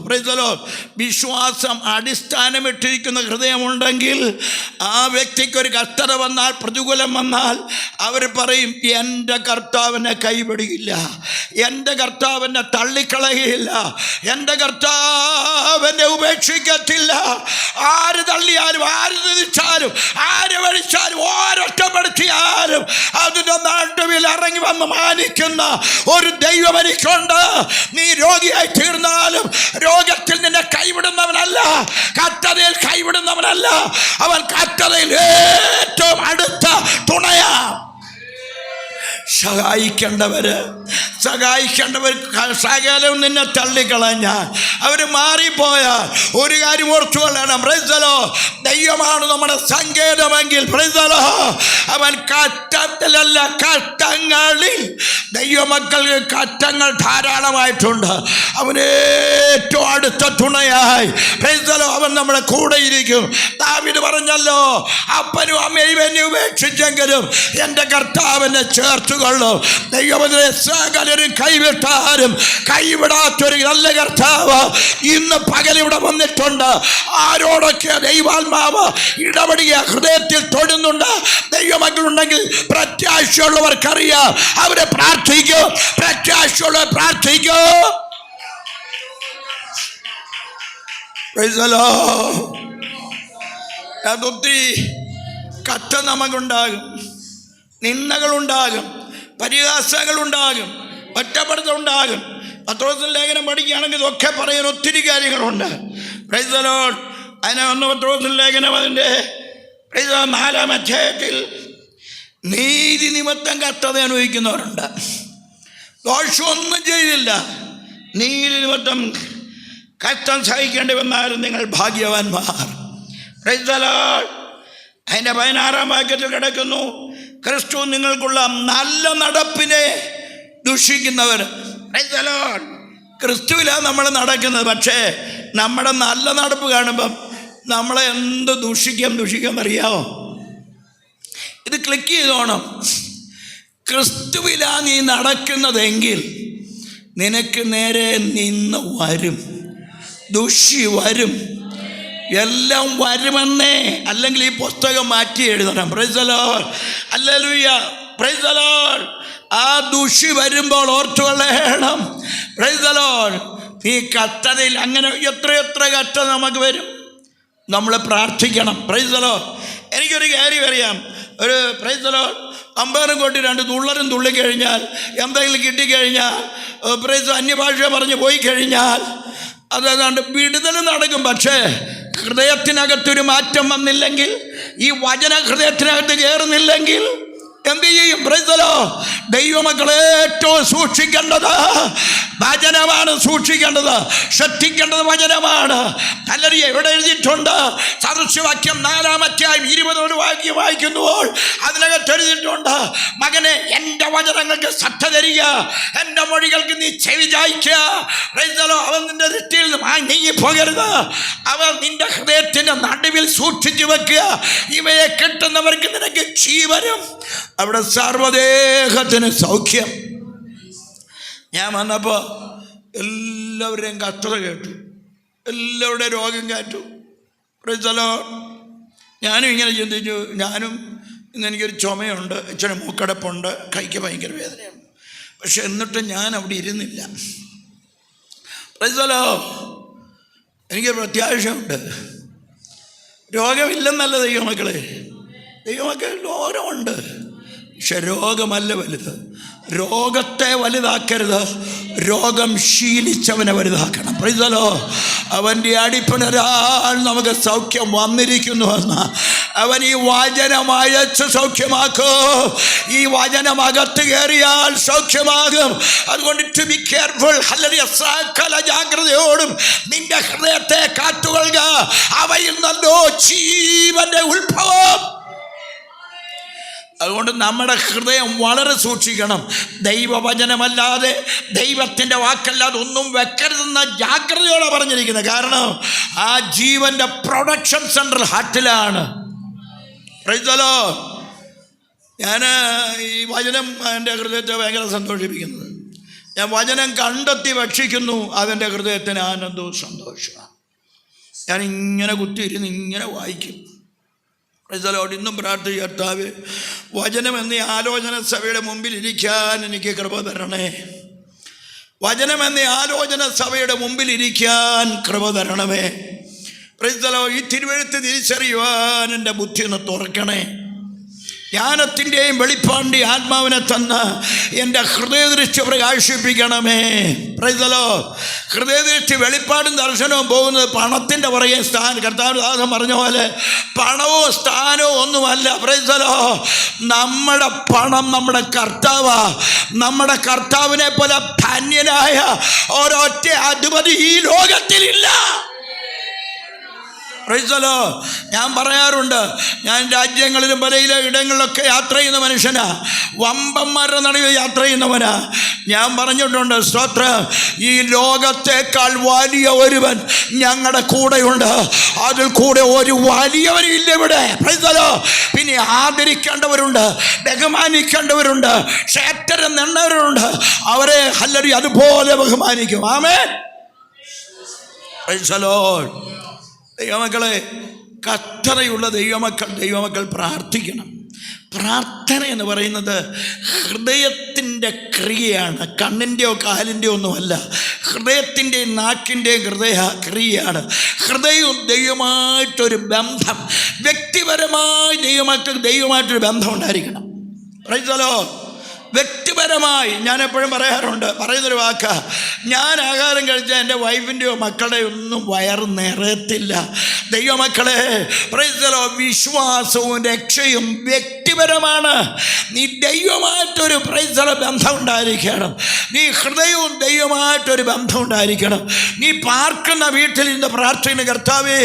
വിശ്വാസം അടിസ്ഥാനമിട്ടിരിക്കുന്ന ഹൃദയമുണ്ടെങ്കിൽ ആ വ്യക്തിക്കൊരു കഷ്ടത വന്നാൽ, പ്രതികൂലം വന്നാൽ അവർ പറയും, എൻ്റെ കർത്താവിനെ കൈപിടിയില്ല, എൻ്റെ കർത്താവിനെ തള്ളിക്കളയുകയില്ല, എൻ്റെ കർത്താവിനെ ഉപേക്ഷിക്കത്തില്ല. ആര് തള്ളിയാലും, ആര് തിരിച്ചാലും, ആര് വഴിച്ചാലും, ഓരൊറ്റപ്പെടുത്തിയാലും അതിൻ്റെ നടുവിൽ ഇറങ്ങി വന്ന് മാനിക്കുന്ന ഒരു ദൈവം എനിക്കുണ്ട്. നീ രോഗിയായി തീർന്നാലും രോഗത്തിൽ നിന്നെ കൈവിടുന്നവനല്ല, കഷ്ടതയിൽ കൈവിടുന്നവനല്ല. അവൻ കഷ്ടതയിൽ ഏറ്റവും അടുത്ത തുണയാ. സഹായിക്കേണ്ടവർ സകലവും നിന്നെ തള്ളിക്കളഞ്ഞാൽ, അവർ മാറിപ്പോയാൽ ഒരു കാര്യം ഓർത്തു കൊള്ളണം. ദൈവമാണ് നമ്മുടെ സങ്കേതമെങ്കിൽ അവൻ കഷ്ടത്തിലല്ല, കഷ്ടങ്ങളിൽ. ദൈവമക്കൾക്ക് കഷ്ടങ്ങൾ ധാരാളമായിട്ടുണ്ട്. അവനേറ്റവും അടുത്ത തുണയായി അവൻ നമ്മുടെ കൂടെ ഇരിക്കും. ദാവീദ് പറഞ്ഞല്ലോ, അപ്പനും അമ്മയും എന്നെ ഉപേക്ഷിച്ചെങ്കിലും എൻ്റെ കർത്താവിനെ ചേർത്തുകൊള്ളും. ദൈവത്തിലെ സകലരും കൈവിട്ടാലും കൈവിടാത്തൊരു നല്ല കർത്താവ് ഇന്ന് പകലിവിടെ വന്നിട്ടുണ്ട്. ആരോടൊക്കെ ദൈവാത്മാവ് ഇടപെടുക, ഹൃദയത്തിൽ തൊടുന്നുണ്ട്. ദൈവമക്കളുണ്ടെങ്കിൽ പ്രത്യാശയുള്ളവർക്കറിയാം, അവരെ പ്രാർത്ഥിക്കൂ. പ്രത്യാശയുള്ളവർ പ്രാർത്ഥിക്കൂ. അതൊത്തിരി കഷ്ട നമുക്കുണ്ടാകും, നിന്ദകളുണ്ടാകും, പരിഹാസങ്ങളുണ്ടാകും, ഒറ്റപ്പെടുത്തലുണ്ടാകും. പത്രോസിന്റെ ലേഖനം പഠിക്കുകയാണെങ്കിൽ ഇതൊക്കെ പറയാൻ ഒത്തിരി കാര്യങ്ങളുണ്ട്. അതിനെ ഒന്ന് പത്രോസിന്റെ ലേഖനം അതിൻ്റെ 4-ാം അധ്യായത്തിൽ നീതി നിമിത്തം കഷ്ടത അനുഭവിക്കുന്നവരുണ്ട്. ദോഷമൊന്നും ചെയ്തില്ല, നീതി നിമിത്തം കഷ്ടം സഹിക്കേണ്ടി വന്നാലും നിങ്ങൾ ഭാഗ്യവാന്മാർ. അതിൻ്റെ 16-ാം വാക്യത്തിൽ കിടക്കുന്നു, ക്രിസ്തു നിങ്ങൾക്കുള്ള നല്ല നടപ്പിനെ ദുഷിക്കുന്നവർ. ക്രിസ്തുവിലാണ് നമ്മൾ നടക്കുന്നത്. പക്ഷേ നമ്മുടെ നല്ല നടപ്പ് കാണുമ്പം നമ്മളെ എന്ത് ദുഷിക്കാൻ അറിയാമോ? ഇത് ക്ലിക്ക് ചെയ്തോണം. ക്രിസ്തുവിലാണ് നീ നടക്കുന്നതെങ്കിൽ നിനക്ക് നേരെ നിന്ന് വരും, ദുഷി വരും, എല്ലാം വരുമെന്നേ. അല്ലെങ്കിൽ ഈ പുസ്തകം മാറ്റി എഴുതണം. Price the Lord, hallelujah, praise the Lord. ആ ദുഷി വരുമ്പോൾ ഓർത്തുകൊള്ളണം, പ്രൈസ് ദി ലോർഡ്, നീ കഷ്ടതയിൽ അങ്ങനെ എത്രയെത്ര കഷ്ടത നമുക്ക് വരും. നമ്മൾ പ്രാർത്ഥിക്കണം. Price the Lord. എനിക്കൊരു കാര്യം അറിയാം. ഒരു പ്രൈസ് ദി ലോർഡ് അമ്പേറും കൊട്ടി 2 തുള്ളരും തുള്ളിക്കഴിഞ്ഞാൽ, എന്തെങ്കിലും കിട്ടിക്കഴിഞ്ഞാൽ, പ്രൈസ് അന്യഭാഷ പറഞ്ഞ് പോയി കഴിഞ്ഞാൽ അതേതാണ്ട് വിടുതൽ നടക്കും. പക്ഷേ ഹൃദയത്തിനകത്തൊരു മാറ്റം വന്നില്ലെങ്കിൽ, ഈ വചന ഹൃദയത്തിനകത്ത് കയറുന്നില്ലെങ്കിൽ എന്ത് ചെയ്യും? Price the Lord. ദൈവമക്കളെ ഏറ്റവും സൂക്ഷിക്കേണ്ടത് വചനമാണ്. സൂക്ഷിക്കേണ്ടത്, ശ്രദ്ധിക്കേണ്ടത് വചനമാണ്. അല്ലെങ്കിൽ എവിടെ എഴുതിയിട്ടുണ്ട്? സദൃശവാക്യം 4-ാം അധ്യായം 20 വായിക്കുമ്പോൾ അതിനകത്ത് എഴുതിയിട്ടുണ്ട്, മകനെ എൻ്റെ വചനങ്ങൾക്ക് ശ്രദ്ധ തരിക, എൻ്റെ മൊഴികൾക്ക് നീ ചെവി ചായ്ക്കുക. Price the Lord. അവൻ നിന്റെ ദൃഷ്ടിയിൽ നിന്ന് നീങ്ങിപ്പോകരുത്. അവൻ നിന്റെ ഹൃദയത്തിൻ്റെ നടുവിൽ സൂക്ഷിച്ചു വെക്കുക. ഇവയെ കിട്ടുന്നവർക്ക് നിനക്ക് ജീവനും അവിടെ സർവ്വദേഹത്തിന് സൗഖ്യം. ഞാൻ വന്നപ്പോൾ എല്ലാവരുടെയും കഷ്ടത കേട്ടു, എല്ലാവരുടെയും രോഗം കേട്ടു. Price the Lord. ഞാനും ഇങ്ങനെ ചിന്തിച്ചു, ഞാനും ഇന്ന് എനിക്കൊരു ചുമയുണ്ട്, ഇച്ചിരി മൂക്കടപ്പുണ്ട്, കൈക്ക് ഭയങ്കര വേദനയുണ്ട്. പക്ഷെ എന്നിട്ട് ഞാൻ അവിടെ ഇരുന്നില്ല. Price the Lord. എനിക്കൊരു പ്രത്യാശയുണ്ട്. രോഗമില്ലെന്നല്ല ദൈവമക്കളെ, ദൈവമക്കൾ രോഗമുണ്ട്. പക്ഷെ രോഗമല്ല വലുത്. രോഗത്തെ വലുതാക്കരുത്, രോഗം ശീലിച്ചവനെ വലുതാക്കണം. Praise the Lord. അവൻ്റെ അടിപ്പിണരാൾ നമുക്ക് സൗഖ്യം വന്നിരിക്കുന്നുവെന്ന് അവൻ ഈ വചനം അയച്ച് സൗഖ്യമാക്കൂ. ഈ വചനം അകത്ത് കയറിയാൽ സൗഖ്യമാകും. അതുകൊണ്ട് ടു ബി കെയർഫുൾ. സകല ജാഗ്രതയോടും നിന്റെ ഹൃദയത്തെ കാത്തുകൊള്ളുക. അവയിൽ നല്ലോ ജീവന്റെ ഉത്ഭവം. അതുകൊണ്ട് നമ്മുടെ ഹൃദയം വളരെ സൂക്ഷിക്കണം. ദൈവവചനമല്ലാതെ, ദൈവത്തിൻ്റെ വാക്കല്ലാതെ ഒന്നും വെക്കരുതെന്ന ജാഗ്രതയോടെ പറഞ്ഞിരിക്കുന്നത്. കാരണം ആ ജീവൻ്റെ പ്രൊഡക്ഷൻ സെൻട്രൽ ഹാർട്ടിലാണ്. Praise the Lord. ഞാൻ ഈ വചനം എൻ്റെ ഹൃദയത്തെ ഭയങ്കര സന്തോഷിപ്പിക്കുന്നത്. ഞാൻ വചനം കണ്ടെത്തി ഭക്ഷിക്കുന്നു, അതെൻ്റെ ഹൃദയത്തിന് ആനന്ദവും സന്തോഷമാണ്. ഞാൻ ഇങ്ങനെ കുത്തിയിരുന്ന് ഇങ്ങനെ വായിക്കും. Price the Lord. ഇന്നും പ്രാർത്ഥിക്കുക, കർത്താവേ വചനം എന്നീ ആലോചന സഭയുടെ മുമ്പിൽ ഇരിക്കാൻ എനിക്ക് കൃപ തരണേ. വചനം എന്നീ ആലോചന സഭയുടെ മുമ്പിൽ ഇരിക്കാൻ കൃപ തരണമേ. Price the Lord. ഈ തിരുവെഴുത്ത് തിരിച്ചറിയുവാൻ എൻ്റെ ബുദ്ധി ഒന്ന് തുറക്കണേ. ജ്ഞാനത്തിൻ്റെയും വെളിപ്പാടിൻ്റെയും ആത്മാവിനെ തന്ന് എൻ്റെ ഹൃദയദൃഷ്ടി പ്രകാശിപ്പിക്കണമേ. Praise the Lord. ഹൃദയദൃഷ്ടി വെളിപ്പാടും ദർശനവും പോകുന്നത് പണത്തിൻ്റെ പുറകെ. കർത്താവ് ദാസൻ പറഞ്ഞ പോലെ പണവും സ്ഥാനവും ഒന്നുമല്ല. Price the Lord. നമ്മുടെ പണം നമ്മുടെ കർത്താവാ. നമ്മുടെ കർത്താവിനെ പോലെ ധന്യനായ ഒരൊറ്റ അധിപതി ഈ ലോകത്തിലില്ല. Price the Lord. ഞാൻ പറയാറുണ്ട്, ഞാൻ രാജ്യങ്ങളിലും പല ഇടങ്ങളിലൊക്കെ യാത്ര ചെയ്യുന്ന മനുഷ്യനാ, വമ്പന്മാരുടെ നടുവിൽ യാത്ര ചെയ്യുന്നവനാ. ഞാൻ പറഞ്ഞിട്ടുണ്ട്, സ്തോത്രം, ഈ ലോകത്തേക്കാൾ വലിയ ഒരുവൻ ഞങ്ങളുടെ കൂടെയുണ്ട്. അതിൽ കൂടെ ഒരു വലിയവനും ഇല്ല ഇവിടെ. Praise the Lord. പിന്നെ ആദരിക്കേണ്ടവരുണ്ട്, ബഹുമാനിക്കേണ്ടവരുണ്ട്, ക്ഷേത്രം നിന്നവരുണ്ട്. അവരെ ഹല്ലേലൂയ അതുപോലെ ബഹുമാനിക്കും. ആമേൻ. Praise the Lord. ദൈവമക്കളെ, കഷ്ടതയുള്ള ദൈവമക്കൾ പ്രാർത്ഥിക്കണം. പ്രാർത്ഥന എന്ന് പറയുന്നത് ഹൃദയത്തിൻ്റെ ക്രിയയാണ്, കണ്ണിൻ്റെയോ കാലിൻ്റെയോ ഒന്നുമല്ല. ഹൃദയത്തിൻ്റെയും നാക്കിൻ്റെയും ക്രിയയാണ്. ഹൃദയവും ദൈവമായിട്ടൊരു ബന്ധം, വ്യക്തിപരമായി ദൈവമായിട്ടൊരു ബന്ധം ഉണ്ടായിരിക്കണം. Price the Lord. വ്യക്തിപരമായി ഞാൻ എപ്പോഴും പറയുന്നൊരു വാക്കാ, ഞാൻ ആഹാരം കഴിച്ചാൽ എൻ്റെ വൈഫിൻ്റെയോ മക്കളുടെയോ ഒന്നും വയറ് നിറയത്തില്ല. ദൈവമക്കളെ, പ്രൈസ് ദി ലോർഡ്, വിശ്വാസവും രക്ഷയും വ്യക്തിപരമാണ്. നീ ദൈവമായിട്ടൊരു പ്രൈസ് ദി ലോർഡ് ബന്ധം ഉണ്ടായിരിക്കണം. നീ ഹൃദയവും ദൈവമായിട്ടൊരു ബന്ധം ഉണ്ടായിരിക്കണം. നീ പാർക്കുന്ന വീട്ടിൽ നിന്ന് പ്രാർത്ഥിക്കുന്ന കർത്താവേ,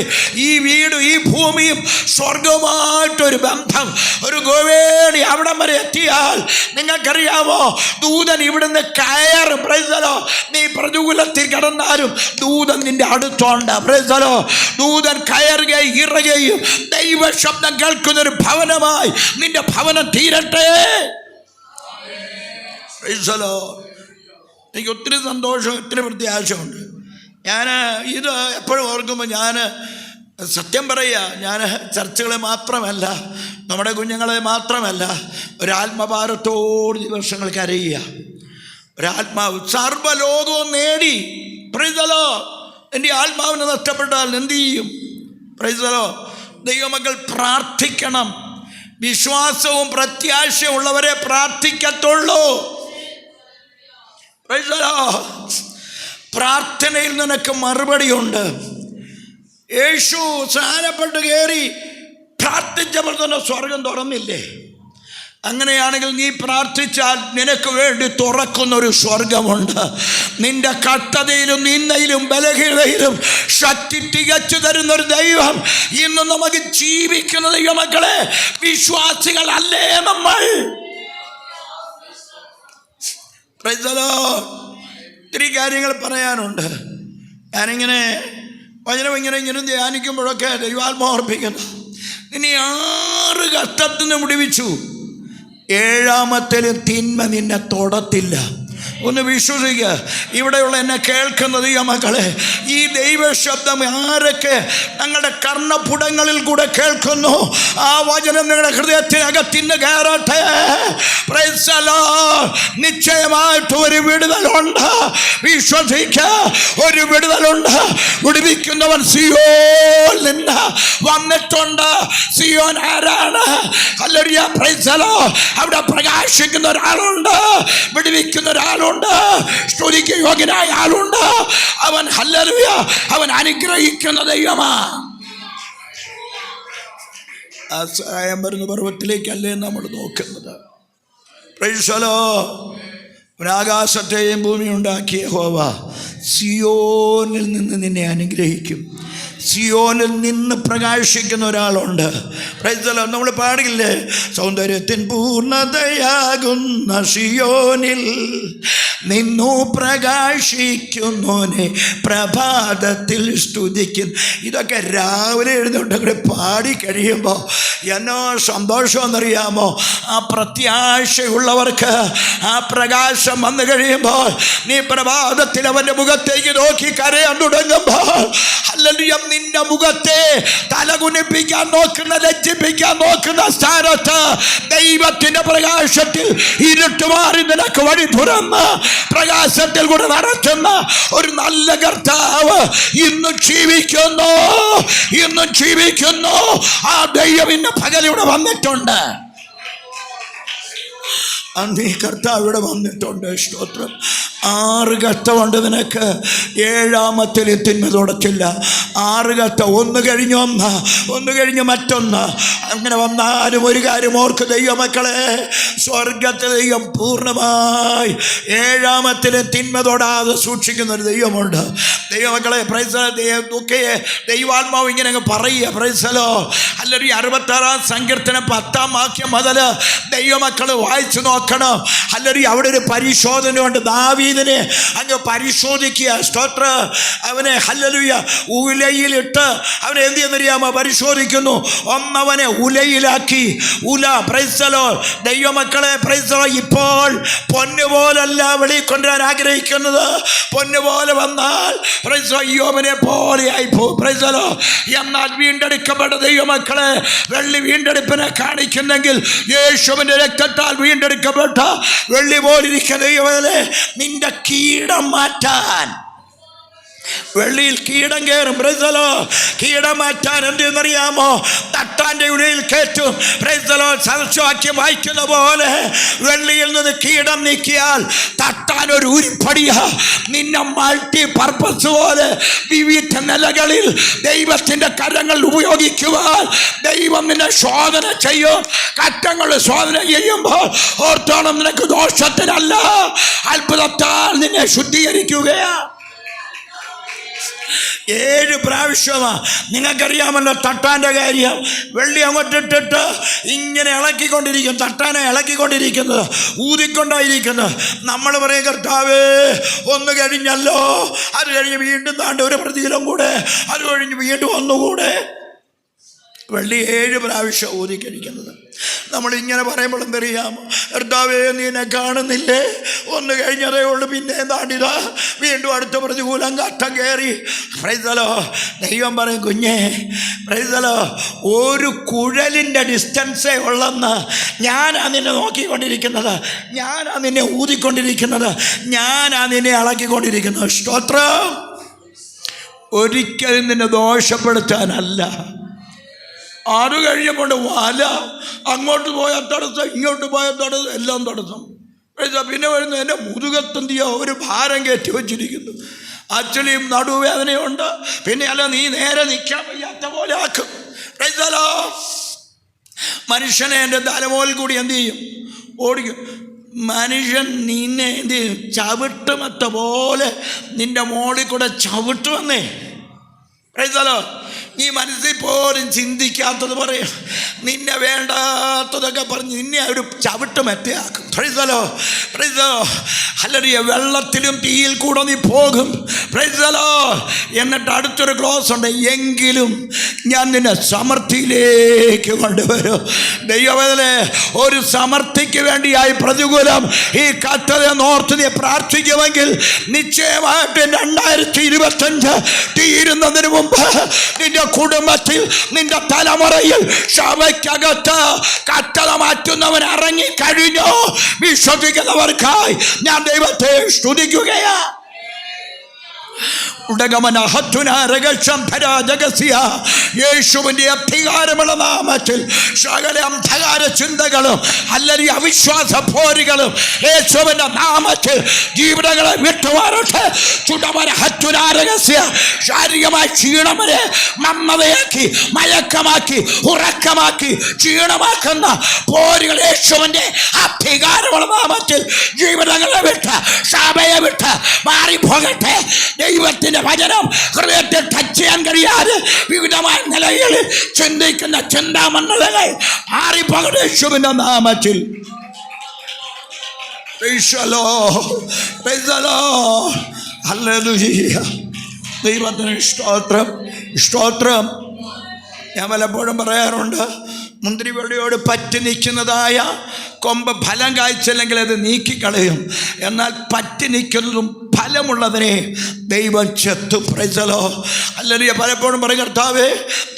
ഈ വീടും ഈ ഭൂമിയും സ്വർഗവുമായിട്ടൊരു ബന്ധം. ഒരു ഗോവേണി അവിടം വരെ എത്തിയാൽ നിങ്ങൾക്കറിയാമോ, ദൂതൻ ഇവിടുന്ന് കയറും. Price the Lord. നീ പ്രതികൂലത്തിൽ കിടന്നാലും ദൂതൻ നിന്റെ അടുത്തുണ്ട്. Price the Lord. ദൂതൻ കയറുകയും ഇറങ്ങുകയും ദൈവ ശബ്ദം കേൾക്കുന്നൊരു ഭവനമായി നിന്റെ ഭവനം തീരട്ടെ. Price the Lord. എനിക്ക് ഒത്തിരി സന്തോഷം, ഒത്തിരി പ്രത്യാശയുണ്ട്. ഞാൻ ഇത് എപ്പോഴും ഓർക്കുമ്പോൾ ഞാൻ സത്യം പറയുക, ഞാൻ ചർച്ചകളെ മാത്രമല്ല, നമ്മുടെ കുഞ്ഞുങ്ങളെ മാത്രമല്ല, ഒരാത്മഭാരത്തോട് ദിവസങ്ങൾ കരയുക. ഒരാത്മാവ് സർവ്വലോകവും നേടി പ്രൈസ് ദി ലോർഡ്. എൻ്റെ ആത്മാവിനെ നഷ്ടപ്പെട്ടാൽ എന്ത് ചെയ്യും? Price the Lord. ദൈവമക്കൾ പ്രാർത്ഥിക്കണം. വിശ്വാസവും പ്രത്യാശയും ഉള്ളവരെ പ്രാർത്ഥിക്കത്തുള്ളൂ. Price the Lord. പ്രാർത്ഥനയിൽ നിനക്ക് മറുപടിയുണ്ട്. യേശു സ്നാനപ്പെട്ട് കയറി പ്രാർത്ഥിച്ചപ്പോൾ തന്നെ സ്വർഗം തുറന്നില്ലേ? അങ്ങനെയാണെങ്കിൽ നീ പ്രാർത്ഥിച്ചാൽ നിനക്ക് വേണ്ടി തുറക്കുന്നൊരു സ്വർഗമുണ്ട്. നിന്റെ കഷ്ടതയിലും നിന്നയിലും ബലഹീനതയിലും ശക്തി തികച്ചു തരുന്നൊരു ദൈവം ഇന്ന് നമുക്ക് ജീവിക്കുന്ന ദൈവമക്കളെ, വിശ്വാസികളല്ലേ നമ്മൾ? Praise the Lord. ഒത്തിരി കാര്യങ്ങൾ പറയാനുണ്ട്. ഞാനിങ്ങനെ വചനം ഇങ്ങനെ ധ്യാനിക്കുമ്പോഴൊക്കെ ദൈവാത്മാവ് ഓർപ്പിക്കുന്നു, നിന്നെ 6 കഷ്ടത്തിൽ നിന്ന് വിടുവിച്ചു, 7-ാമത്തേലും തിന്മ നിന്നെ തൊടത്തില്ല. ഒന്ന് വിശ്വസിക്കുക. ഇവിടെയുള്ള എന്നെ കേൾക്കുന്നത് ഈ മക്കളെ, ഈ ദൈവശബ്ദം ആരൊക്കെ ഞങ്ങളുടെ കർണപുടങ്ങളിൽ കൂടെ കേൾക്കുന്നു, ആ വചനം നിങ്ങളുടെ ഹൃദയത്തിനകത്തിന് കയറട്ടെ. Price the Lord. നിശ്ചയമായിട്ട് ഒരു വിടുതലുണ്ട്. വിശ്വസിക്കുക, ഒരു വിടുതലുണ്ട്. വിടുവിക്കുന്നവൻ സിയോനിൽ നിന്ന് വന്നിട്ടുണ്ട്. സിയോൻ ആരാണ്? Hallelujah, praise the Lord. അവിടെ പ്രകാശിക്കുന്ന ഒരാളുണ്ട്, വിടുവിക്കുന്ന ഒരാളുണ്ട്, സ്തുതിക്ക് യോഗ്യനായ ആളുണ്ട്. അവൻ ഹല്ലേലൂയ, അവൻ അനുഗ്രഹിക്കുന്ന ദൈവമാണ്. ആ സഹായം വരുന്ന പർവ്വത്തിലേക്കല്ലേ നമ്മൾ നോക്കുന്നത്? Praise the Lord. ആകാശത്തെയും ഭൂമി ഉണ്ടാക്കിയ യഹോവ സിയോനിൽ നിന്ന് നിന്നെ അനുഗ്രഹിക്കും. സിയോനിൽ നിന്ന് പ്രകാശിക്കുന്ന ഒരാളുണ്ട്. Price the Lord. നമ്മൾ പാടില്ലേ, സൗന്ദര്യത്തിൻ പൂർണ്ണതയാകുന്ന സിയോനിൽ നിന്നു പ്രകാശിക്കുന്നോനെ പ്രഭാതത്തിൽ സ്തുതിക്കുന്നു. ഇതൊക്കെ രാവിലെ എഴുന്നേറ്റ് പാടി കഴിയുമ്പോൾ എന്നോ സന്തോഷമെന്നറിയാമോ? ആ പ്രത്യാശയുള്ളവർക്ക് ആ പ്രകാശം വന്നു കഴിയുമ്പോൾ നീ പ്രഭാതത്തിൽ അവൻ്റെ മുഖത്തേക്ക് നോക്കി കരയാൻ തുടങ്ങുമ്പോൾ ഹല്ലേലൂയ, നിന്റെ മുഖത്തെ തലകുനിപ്പിക്കാൻ നോക്കുന്ന, ലജ്ജിപ്പിക്കാൻ നോക്കുന്ന സ്ഥാനത്ത് ദൈവത്തിന്റെ പ്രകാശത്തിൽ ഇരുട്ടുമാറി നിനക്ക് വഴി തുറന്ന് പ്രകാശത്തിൽ കൂടെ നടത്തുന്ന ഒരു നല്ല കർത്താവ് ഇന്നും ജീവിക്കുന്നു, ഇന്നും ജീവിക്കുന്നു. ആ ദൈവം ഇന്ന് പകലിവിടെ വന്നിട്ടുണ്ട്. അന്ന് ഈ കർത്താവ് ഇവിടെ വന്നിട്ടുണ്ട്. സ്തോത്രം. 6 കഷ്ടമുണ്ട് നിനക്ക്, 7-ാമത്തിൽ തിന്മ തുടച്ചില്ല. 6 കഷ്ടം, ഒന്ന് കഴിഞ്ഞ് ഒന്ന്, ഒന്ന് കഴിഞ്ഞ് മറ്റൊന്ന്. അങ്ങനെ വന്നാലും ഒരു കാര്യം ഓർക്ക് ദൈവമക്കളെ, സ്വർഗത്തെ ദൈവം പൂർണ്ണമായി 7-ാമത്തിൽ തിന്മ തൊടാതെ സൂക്ഷിക്കുന്ന ഒരു ദൈവമുണ്ട്. ദൈവമക്കളെ, പ്രൈസ് ദുഃഖയെ ദൈവാത്മാവ് ഇങ്ങനെ അങ്ങ് പറയുക. പ്രൈസലോ അല്ലെങ്കിൽ 66-ാം സങ്കീർത്തനം 10-ാം വാക്യം മുതൽ ദൈവമക്കൾ വായിച്ചു നോക്കണം. അല്ലെങ്കിൽ അവിടെ ഒരു പരിശോധനയുണ്ട്. ദാവീദിനെ അങ്ങ് പരിശോധിക്കുക. സ്തോത്ര. അവനെ ഹല്ലേലൂയ ഉലയിലിട്ട് അവനെ എന്ത് ചെയ്യുന്നറിയാമോ? പരിശോധിക്കുന്നു. ഒന്നവനെ ഉലയിലാക്കി. ഉല, പ്രൈസലോ ദൈവമക്കളെ, പ്രൈസലോ ഇപ്പോൾ പൊന്നുപോലല്ല വെളിക്കൊണ്ടുവരാൻ ആഗ്രഹിക്കുന്നത്. പൊന്നുപോലെ വന്നാൽ പ്രൈസലോ യോബിനെ പോലെ ആയിപ്പോകും. പ്രൈസലോ. എന്നാൽ വീണ്ടെടുക്കപ്പെട്ട ദൈവമക്കളെ, വെള്ളി വീണ്ടെടുപ്പിനെ കാണിക്കുന്നെങ്കിൽ യേശുവിന്റെ രക്തത്താൽ വീണ്ടെടുക്കപ്പെട്ട വെള്ളി പോലിരിക്കുന്ന ദൈവമേ, നിന്റെ കീടം മാറ്റാൻ, വെള്ളിയിൽ കീടം കയറും. പ്രൈസലോ. കീടം മാറ്റാൻ എന്തെന്നറിയാമോ? തട്ടാന്റെ ഉലയിൽ കയറ്റും. പ്രൈസലോ. സദൃശവാക്യം വായിക്കുന്ന പോലെ വെള്ളിയിൽ നിന്ന് കീടം നീക്കിയാൽ തട്ടാൻ ഒരു ഉരുപ്പടിയ. നിന്നെ മൾട്ടി പർപ്പസ് പോലെ വിവിധ നിലകളിൽ ദൈവത്തിന്റെ കരങ്ങൾ ഉപയോഗിക്കുവാൻ ദൈവം നിന്നെ ശോധന ചെയ്യും. കറ്റങ്ങൾ ശോധന ചെയ്യുമ്പോൾ ഓർത്തോണം, നിനക്ക് ദോഷത്തിനല്ല, അത്ഭുതത്താൽ നിന്നെ ശുദ്ധീകരിക്കുകയാണ്. 7 പ്രാവശ്യമാ. നിങ്ങൾക്കറിയാമല്ലോ തട്ടാൻ്റെ കാര്യം. വെള്ളി അങ്ങോട്ടിട്ടിട്ട് ഇങ്ങനെ ഇളക്കിക്കൊണ്ടിരിക്കും. തട്ടാനെ ഇളക്കിക്കൊണ്ടിരിക്കുന്നത്, ഊതിക്കൊണ്ടായിരിക്കുന്നത്. നമ്മൾ പറയും, കർത്താവേ ഒന്ന് കഴിഞ്ഞല്ലോ, അത് കഴിഞ്ഞ് വീണ്ടും താണ്ട് ഒരു പ്രതികൂലം കൂടെ, അത് കഴിഞ്ഞ് വീണ്ടും ഒന്നുകൂടെ. വെള്ളി 7 പ്രാവശ്യം ഊതിക്കഴിക്കുന്നത്. നമ്മളിങ്ങനെ പറയുമ്പോൾ എന്തറിയാമോ? കർത്താവേ, നീ എന്നെ കാണുന്നില്ലേ? ഒന്ന് കഴിഞ്ഞതേ ഉള്ളൂ, പിന്നെ എന്താണ്ടിതാ വീണ്ടും അടുത്ത പ്രതികൂലം ഘട്ടം കയറി. പ്രൈസലോ. ദൈവം പറയും, കുഞ്ഞേ പ്രൈസലോ, ഒരു കുഴലിൻ്റെ ഡിസ്റ്റൻസേ ഉള്ളെന്ന്. ഞാനാ നിന്നെ നോക്കിക്കൊണ്ടിരിക്കുന്നത്, ഞാനാ നിന്നെ ഊതിക്കൊണ്ടിരിക്കുന്നത്, ഞാനാ നിന്നെ അളക്കിക്കൊണ്ടിരിക്കുന്നത്. സ്തോത്രം. ഒരിക്കലും നിന്നെ ദോഷപ്പെടുത്താനല്ല. അത് കഴിയുമ്പോൾ വല അങ്ങോട്ട് പോയാൽ തടസ്സം, ഇങ്ങോട്ട് പോയാൽ തടസ്സം, എല്ലാം തടസ്സം. പിന്നെ വരുന്ന എൻ്റെ മുതുകത്തെന്തിയോ ഒരു ഭാരം കയറ്റി വച്ചിരിക്കുന്നു. ആക്ച്വലിയും നടുവേദനയുണ്ട്. പിന്നെ അല്ല, നീ നേരെ നിൽക്കാൻ വയ്യാത്ത പോലെ ആക്കും. മനുഷ്യനെ എൻ്റെ തലമോൽ കൂടി എന്ത് ചെയ്യും? ഓടിക്കും. മനുഷ്യൻ നിന്നെ എന്ത് ചെയ്യും? ചവിട്ടുമത്ത പോലെ നിൻ്റെ മോളിൽ കൂടെ ചവിട്ടുമെന്നേ. പ്രൈസലോ. നീ മനസ്സിൽ പോലും ചിന്തിക്കാത്തത് പറയും, നിന്നെ വേണ്ടാത്തതൊക്കെ പറഞ്ഞ് നിന്നെ ഒരു ചവിട്ട് മെറ്റയാക്കും. പ്രൈസലോ. പ്രൈസലോ. ഹല്ലേലൂയ. വെള്ളത്തിലും തീയിൽ കൂടെ നീ പോകും. പ്രൈസലോ. എന്നിട്ട് അടുത്തൊരു ക്ലോസ് ഉണ്ട്, എങ്കിലും ഞാൻ നിന്നെ സമൃദ്ധിയിലേക്ക് കൊണ്ടുവരും. ദൈവവേദനെ ഒരു സമൃദ്ധിക്ക് വേണ്ടിയായി പ്രതികൂലം ഈ കത്തതെ നോർത്ത് നീ പ്രാർത്ഥിക്കുമെങ്കിൽ നിശ്ചയമായിട്ടും 2025 തീരുന്നതിന് മുമ്പ് നിന്റെ കുടുംബത്തിൽ, നിന്റെ തലമുറയിൽ, സഭയ്ക്കകത്ത് കത്തത മാറ്റുന്നവൻ ഇറങ്ങിക്കഴിഞ്ഞു. വിശ്വസിക്കുന്നവർക്കായി ഞാൻ ദൈവത്തെ സ്തുതിക്കുകയാ. യേശുവിന്റെ അധികാരമുള്ള നാമത്തിൽ സകല അന്ധകാര ചിന്തകളും അല്ലെങ്കിൽ അവിശ്വാസ പോരുകളും യേശുവിന്റെ നാമത്തിൽ ജീവിതങ്ങളെ വിട്ടുമാറട്ടെ. ശാരീരികമായി ക്ഷീണമരെ മന്മതയാക്കി, മയക്കമാക്കി, ഉറക്കമാക്കി ക്ഷീണമാക്കുന്ന പോരുകൾ യേശുവിന്റെ അധികാരമുള്ള നാമത്തിൽ ജീവിതങ്ങളെ വിട്ട്, സഭയെ വിട്ട് മാറിപ്പോകട്ടെ. ദൈവത്തിന്റെ വചനം ഹൃദയത്തിൽ ടച്ച് ചെയ്യാൻ കഴിയാതെ വിവിധമായ നിലകളിൽ ചിന്തിക്കുന്ന ചിന്താമണ്ഡലങ്ങൾ മാറിപ്പോകട്ടെ യേശുവിന്റെ നാമത്തിൽ. ഹല്ലേലൂയ. ദൈവത്തിന് സ്തോത്രം, സ്തോത്രം. ഞാൻ പലപ്പോഴും പറയാറുണ്ട്, മുന്തിരിവള്ളിയോട് പറ്റി നിൽക്കുന്നതായ കൊമ്പ് ഫലം കായ്ച്ചില്ലെങ്കിൽ അത് നീക്കിക്കളയും. എന്നാൽ പറ്റി നിൽക്കുന്നതും ഫലമുള്ളതിനെ ദൈവം ചെത്തു. പ്രൈസലോ. അല്ലെങ്കിൽ പലപ്പോഴും പറയും, കർത്താവേ,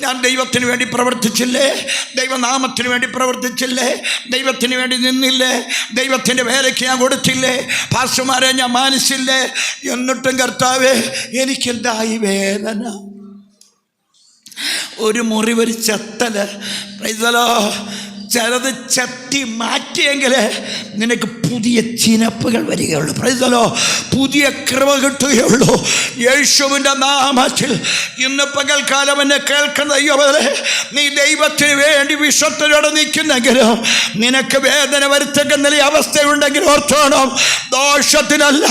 ഞാൻ ദൈവത്തിന് വേണ്ടി പ്രവർത്തിച്ചില്ലേ, ദൈവനാമത്തിന് വേണ്ടി പ്രവർത്തിച്ചില്ലേ, ദൈവത്തിന് വേണ്ടി നിന്നില്ലേ, ദൈവത്തിൻ്റെ വേലയ്ക്ക് ഞാൻ കൊടുത്തില്ലേ, പാസ്റ്റർമാരെ ഞാൻ മാനിച്ചില്ലേ, എന്നിട്ടും കർത്താവേ എനിക്കെന്തായി വേദന. ഒരു മുറിവൊരു ചെത്തല്. പ്രൈസലോ. ചിലത് ചെത്തി മാറ്റിയെങ്കിൽ നിനക്ക് പുതിയ ചിനപ്പുകൾ വരികയുള്ളൂ. പ്രൈസലോ. പുതിയ കൃപ കിട്ടുകയുള്ളൂ യേശുവിൻ്റെ നാമത്തിൽ. ഇന്ന് പകൽക്കാലം എന്നെ കേൾക്കുന്ന ദൈവമേ, നീ ദൈവത്തിന് വേണ്ടി വിശ്വസ്തയോടെ നിൽക്കുന്നെങ്കിലും നിനക്ക് വേദന വരുത്തക്കുന്ന അവസ്ഥയുണ്ടെങ്കിൽ ഓർത്തോണം, ദോഷത്തിനല്ല,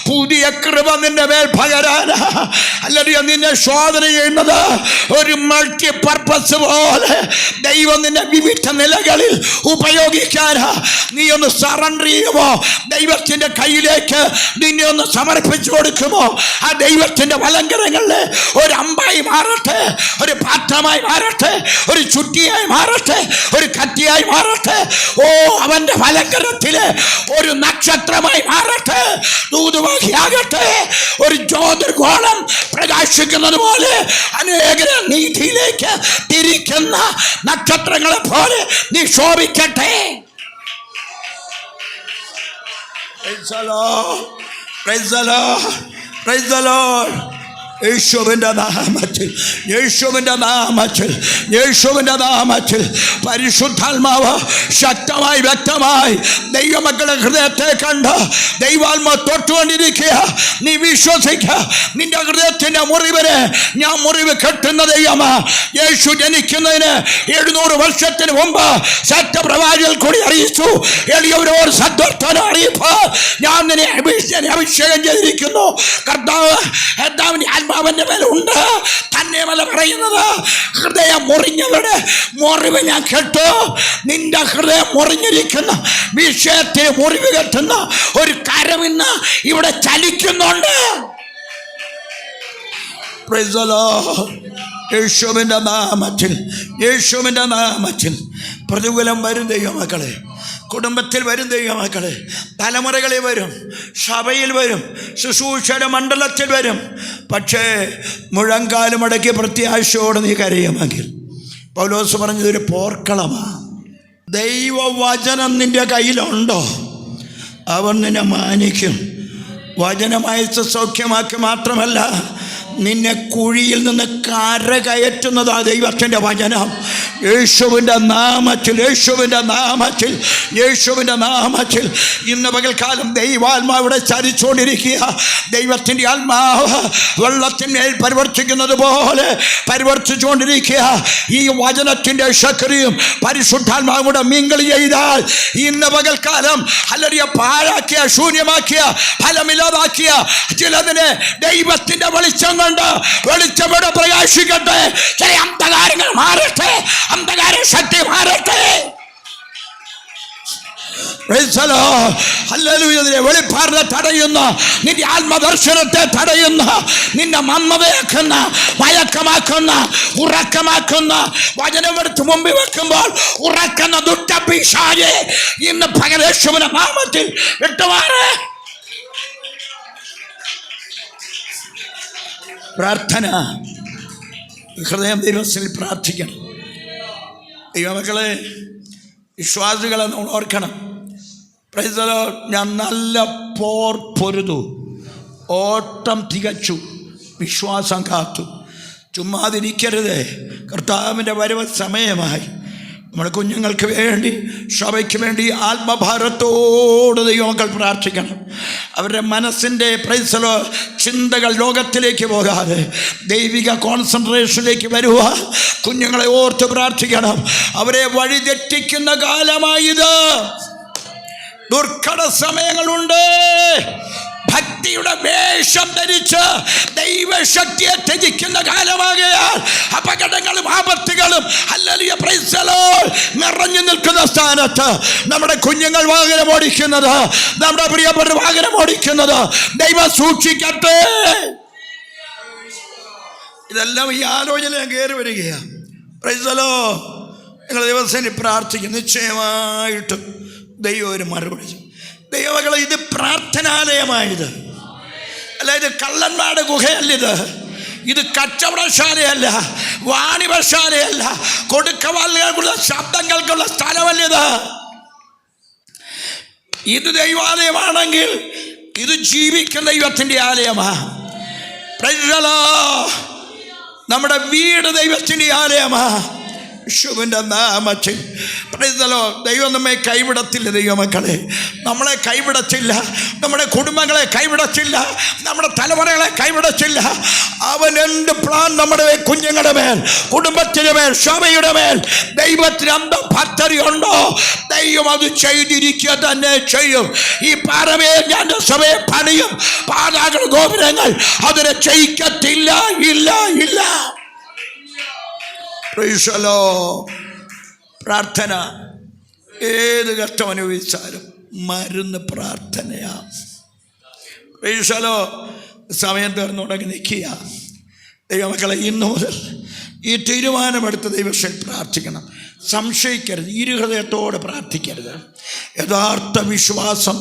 പുതിയ കൃപ നിന്റെ മേൽ പകരാനാ. അല്ലെങ്കിൽ നിന്നെ ശോധന ചെയ്യുന്നത് ഒരു മൾട്ടി പർപ്പസ് പോലെ ദൈവം നിന്നെ വിവിധ നിലകളിൽ ഉപയോഗിക്കാനാ. നീ ഒന്ന് സറണ്ടർ ചെയ്യുമോ? ദൈവത്തിന്റെ കയ്യിലേക്ക് നിന്നെ ഒന്ന് സമർപ്പിച്ചു കൊടുക്കുമോ? ആ ദൈവത്തിന്റെ വലങ്കരങ്ങളിൽ ഒരു അമ്പായി മാറട്ടെ, ഒരു പാത്രമായി മാറട്ടെ, ഒരു ചുറ്റിയായി മാറട്ടെ, ഒരു കത്തിയായി മാറട്ടെ. ഓ, അവന്റെ വലങ്കരത്തില് ഒരു നക്ഷത്രമായി മാറട്ടെ, ദൂതുവാഹിയാകട്ടെ. ഒരു ജ്യോതിർഗോളം പ്രകാശിക്കുന്നത് പോലെ അനേകരെ നീതിയിലേക്ക് തിരിക്കുന്ന നക്ഷത്രങ്ങളെ പോലെ നീ ശോഭിക്കട്ടെ. Praise the Lord. Praise the Lord. Praise the Lord. യേശുവിൻ്റെ നാമത്തിൽ, യേശുവിൻ്റെ നാമത്തിൽ, യേശുവിൻ്റെ നാമത്തിൽ പരിശുദ്ധാത്മാവ് ശക്തമായി വ്യക്തമായി ദൈവമക്കളുടെ ഹൃദയത്തെ കണ്ട് ദൈവാത്മാവ് തൊട്ടുകൊണ്ടിരിക്കുക. നീ വിശ്വസിക്കുക. നിന്റെ ഹൃദയത്തിൻ്റെ മുറിവിന് ഞാൻ മുറിവ് കെട്ടുന്ന ദൈവമാ. യേശു ജനിക്കുന്നതിന് 700 വർഷത്തിന് മുമ്പ് സത്യപ്രവാചകൻ കൂടി അറിയിച്ചു, എളിയവരോട് സദ്വർത്തനം അറിയിപ്പ്, ഞാൻ നിന്നെ അഭിഷേകം ചെയ്തിരിക്കുന്നു. കർത്താവിന്റെ ആത്മാവിന്റെ മേലുണ്ട്. തന്നെയുമല്ല പറയുന്നത്, ഹൃദയം മുറിഞ്ഞവരുടെ മുറിവ് ഞാൻ കെട്ടു. നിന്റെ ഹൃദയം മുറിഞ്ഞിരിക്കുന്ന വിഷയത്തെ മുറിവ് കെട്ടുന്ന ഒരു കരമിന്ന് ഇവിടെ ചലിക്കുന്നുണ്ട്. Price the Lord. യേശുവിൻ്റെ നാമത്തിൽ, യേശുവിൻ്റെ നാമത്തിൽ പ്രതികൂലം വരും ദൈവമക്കളെ, കുടുംബത്തിൽ വരും ദൈവമക്കളെ, തലമുറകളിൽ വരും, സഭയിൽ വരും, ശുശ്രൂഷയുടെ മണ്ഡലത്തിൽ വരും. പക്ഷേ മുഴങ്കാല് മടക്കി പ്രത്യാശയോടെ നീ കരയുമെങ്കിൽ, പൗലോസ് പറഞ്ഞതൊരു പോർക്കളമാണ്. ദൈവവചനം നിൻ്റെ കയ്യിലുണ്ടോ, അവൻ നിന്നെ മാനിക്കും. വചനമയച്ച് സൗഖ്യമാക്കി മാത്രമല്ല, നിന്നെ കുഴിയിൽ നിന്ന് കരകയറ്റുന്നതാ ദൈവത്തിൻ്റെ വചനം. യേശുവിൻ്റെ നാമത്തിൽ, യേശുവിൻ്റെ നാമത്തിൽ, യേശുവിൻ്റെ നാമത്തിൽ ഇന്ന് പകൽക്കാലം ദൈവാത്മാവിടെ ചരിച്ചുകൊണ്ടിരിക്കുക. ദൈവത്തിൻ്റെ ആത്മാവ് വെള്ളത്തിന്മേൽ പരിവർത്തിക്കുന്നത് പോലെ പരിവർത്തിച്ചുകൊണ്ടിരിക്കുക. ഈ വചനത്തിൻ്റെ ശക്തിയും പരിശുദ്ധാത്മാവും കൂടെ മിങ്കിൾ ചെയ്താൽ ഇന്ന് പകൽക്കാലം ഹല്ലേലൂയ പാഴാക്കിയ, ശൂന്യമാക്കിയ, ഫലമില്ലാതാക്കിയ ചിലതിനെ ദൈവത്തിൻ്റെ വെളിച്ചം കൊണ്ട് വെളിച്ചമോടെ പ്രകാശിക്കട്ടെ. ചില അന്ധകാരങ്ങൾ മാറട്ടെ, അന്ധകാര ശക്തി മാറട്ടെ. വെളിപ്പാടിനെ തടയുന്ന, നിന്റെ ആത്മദർശനത്തെ തടയുന്ന, നിന്നെ മന്മതയാക്കുന്ന, മയക്കമാക്കുന്ന, ഉറക്കമാക്കുന്ന, വചനമെടുത്ത് മുമ്പിൽ വെക്കുമ്പോൾ ഉറക്കുന്ന ദുഷ്ടപിശാചേ ഇന്ന് യേശുവിന്റെ നാമത്തിൽ വിട്ടുമാറ്. പ്രാർത്ഥന, ഹൃദയം ദൈവത്തിൽ പ്രാർത്ഥിക്കണം. ദൈവമക്കളെ, വിശ്വാസികളെ നമ്മൾ ഓർക്കണം. Price the Lord. ഞാൻ നല്ല പോർ പൊരുതു, ഓട്ടം തികച്ചു, വിശ്വാസം കാത്തു. ചുമ്മാതിരിക്കരുത്. കർത്താവിൻ്റെ വരവ് സമയമായി. നമ്മുടെ കുഞ്ഞുങ്ങൾക്ക് വേണ്ടി, സഭയ്ക്ക് വേണ്ടി ആത്മഭാരത്തോട് ദൈവമക്കൾ പ്രാർത്ഥിക്കണം. അവരുടെ മനസ്സിൻ്റെ പ്രൈസ് ദി ലോർഡ് ചിന്തകൾ ലോകത്തിലേക്ക് പോകാതെ ദൈവിക കോൺസെൻട്രേഷനിലേക്ക് വരുക. കുഞ്ഞുങ്ങളെ ഓർത്ത് പ്രാർത്ഥിക്കണം. അവരെ വഴിതെറ്റിക്കുന്ന കാലമായത്. ദുർഘട സമയങ്ങളുണ്ട്. ഭക്തിയുടെ വേഷം ധരിച്ച് ദൈവശക്തിയെ ത്യജിക്കുന്ന കാലമാകയാൽ അപകടങ്ങളും ആപത്തുകളും ഹല്ലേലൂയ പ്രൈസ് ദി ലോർഡ് നിറഞ്ഞു നിൽക്കുന്ന സ്ഥാനത്ത് നമ്മുടെ കുഞ്ഞുങ്ങൾ വാഹനം ഓടിക്കുന്നത്, നമ്മുടെ പ്രിയപ്പെട്ട വാഹനം ഓടിക്കുന്നത് ദൈവം സൂക്ഷിക്കട്ടെ. ഇതെല്ലാം ഈ ആലോചന കയറി വരികയാണ്. Price the Lord. നിങ്ങൾ ദിവസം പ്രാർത്ഥിക്കും, നിശ്ചയമായിട്ടും ദൈവം ഒരു മറുപടി. ദൈവമക്കളെ, ഇത് പ്രാർത്ഥനാലയമായത് അല്ല, ഇത് കള്ളന്മാരുടെ ഗുഹയല്ലിത്, ഇത് കച്ചവടശാലയല്ല, വാണിഭശാലയല്ല, കൊടുക്കവാളുകൾക്കുള്ള ശബ്ദങ്ങൾക്കുള്ള സ്ഥലമല്ലിത്. ഇത് ദൈവാലയമാണെങ്കിൽ ഇത് ജീവിക്കുന്ന ദൈവത്തിൻ്റെ ആലയമാണ്. Price the Lord. നമ്മുടെ വീട് ദൈവത്തിൻ്റെ ആലയമാണ്. യേശുവിൻ്റെ നാമത്തിൽ പ്രൈസ് ദി ലോർഡ്. ദൈവം നമ്മെ കൈവിടത്തില്ല. ദൈവമക്കളെ, നമ്മളെ കൈവിടത്തില്ല, നമ്മുടെ കുടുംബങ്ങളെ കൈവിടത്തില്ല, നമ്മുടെ തലമുറകളെ കൈവിടത്തില്ല. അവൻ എന്ത് പ്ലാൻ നമ്മുടെ കുഞ്ഞുങ്ങളുടെ മേൽ, കുടുംബത്തിൻ്റെ മേൽ, സഭയുടെ മേൽ ദൈവത്തിന് എന്ത് പദ്ധതി ഉണ്ടോ ദൈവം അത് ചെയ്തിരിക്കുക തന്നെ ചെയ്യും. ഈ പാറമേൽ ഞാൻ സഭയെ പണിയും, പാതാള ഗോപുരങ്ങൾ അതിനെ ചെയ്യിക്കത്തില്ല. ഇല്ല, ഇല്ല. Price the Lord. പ്രാർത്ഥന ഏത് കഷ്ടം അനുഭവിച്ചാലും മരുന്ന് പ്രാർത്ഥനയാണ്. Price the Lord. സമയം തീർന്നു തുടങ്ങി നിൽക്കുക. ദൈവമക്കളെ, ഇന്നു മുതൽ ഈ തീരുമാനമെടുത്ത് ദൈവത്തിൽ പ്രാർത്ഥിക്കണം. സംശയിക്കരുത്, ഇരുഹൃദയത്തോടെ പ്രാർത്ഥിക്കരുത്. യഥാർത്ഥ വിശ്വാസം,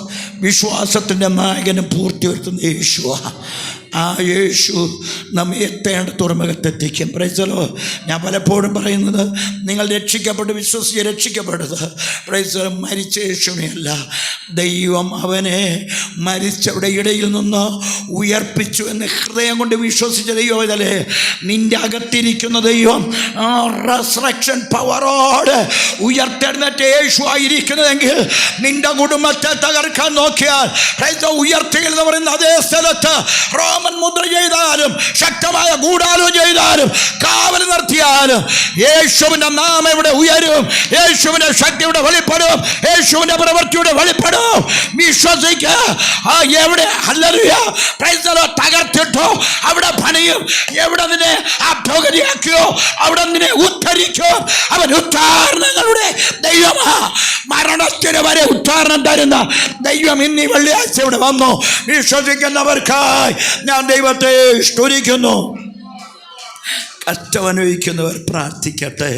വിശ്വാസത്തിൻ്റെ നായകനും പൂർത്തി വരുത്തുന്ന യേശുവാണ്. ആ യേശു നമ്മെ എത്തേണ്ട തുറമുഖത്തെത്തിക്കും. Price the Lord. ഞാൻ പലപ്പോഴും പറയുന്നത്, നിങ്ങൾ രക്ഷിക്കപ്പെട്ട് വിശ്വസിച്ച് രക്ഷിക്കപ്പെട്ടത് പ്രൈസ് ദി ലോർഡ് മരിച്ച യേശുവിനെയല്ല, ദൈവം അവനെ മരിച്ചവിടെ ഇടയിൽ നിന്ന് ഉയർപ്പിച്ചു എന്ന് ഹൃദയം കൊണ്ട് വിശ്വസിച്ച ദൈവമല്ലേ, നിൻ്റെ അകത്തിരിക്കുന്ന ദൈവം ആ റെസറക്ഷൻ പവറോട് ഉയർത്തെഴുന്നേറ്റ യേശു ആയിരിക്കുന്നതെങ്കിൽ നിന്റെ കുടുംബത്തെ തകർക്കാൻ നോക്കിയാൽ പ്രൈസ് ദി ലോർഡ് ഉയർത്തുക എന്ന് പറയുന്ന അതേ സ്ഥലത്ത് റോമൻ മുദ്ര ചെയ്താലും, ശക്തമായ ഗൂഢാലോചന ചെയ്താലും, കാവൽ നിർത്തിയാലും യേശുവിൻ്റെ നാമം ഇവിടെ ഉയരും. യേശുവിൻ്റെ ശക്തി ഇവിടെ വെളിപ്പെടും. യേശുവിൻ്റെ പ്രവൃത്തിയുടെ വെളിപ്പെടും. വിശ്വസിക്കുക. ആ എവിടെ ഹല്ലേലൂയ പ്രൈസ് ദി ലോർഡ് തകർത്തിട്ടോ അവിടെ പണിയും. എവിടെ നിന്നെ അഭോഗതിയാക്കിയോ അവിടെ നിന്നെ ഉദ്ധരിക്കും. അവൻ ഉദ്ധാരണങ്ങളുടെ ദൈവമാ. മരണത്തിന് വരെ ഉദ്ധാരണം തരുന്ന ദൈവം ഇന്നീ വെള്ളിയാഴ്ച ഇവിടെ വന്നു. വിശ്വസിക്കുന്നവർക്കായി ഞാൻ ദൈവത്തെ സ്തുതിക്കുന്നു. കഷ്ടമനുഭവിക്കുന്നവർ പ്രാർത്ഥിക്കട്ടെ.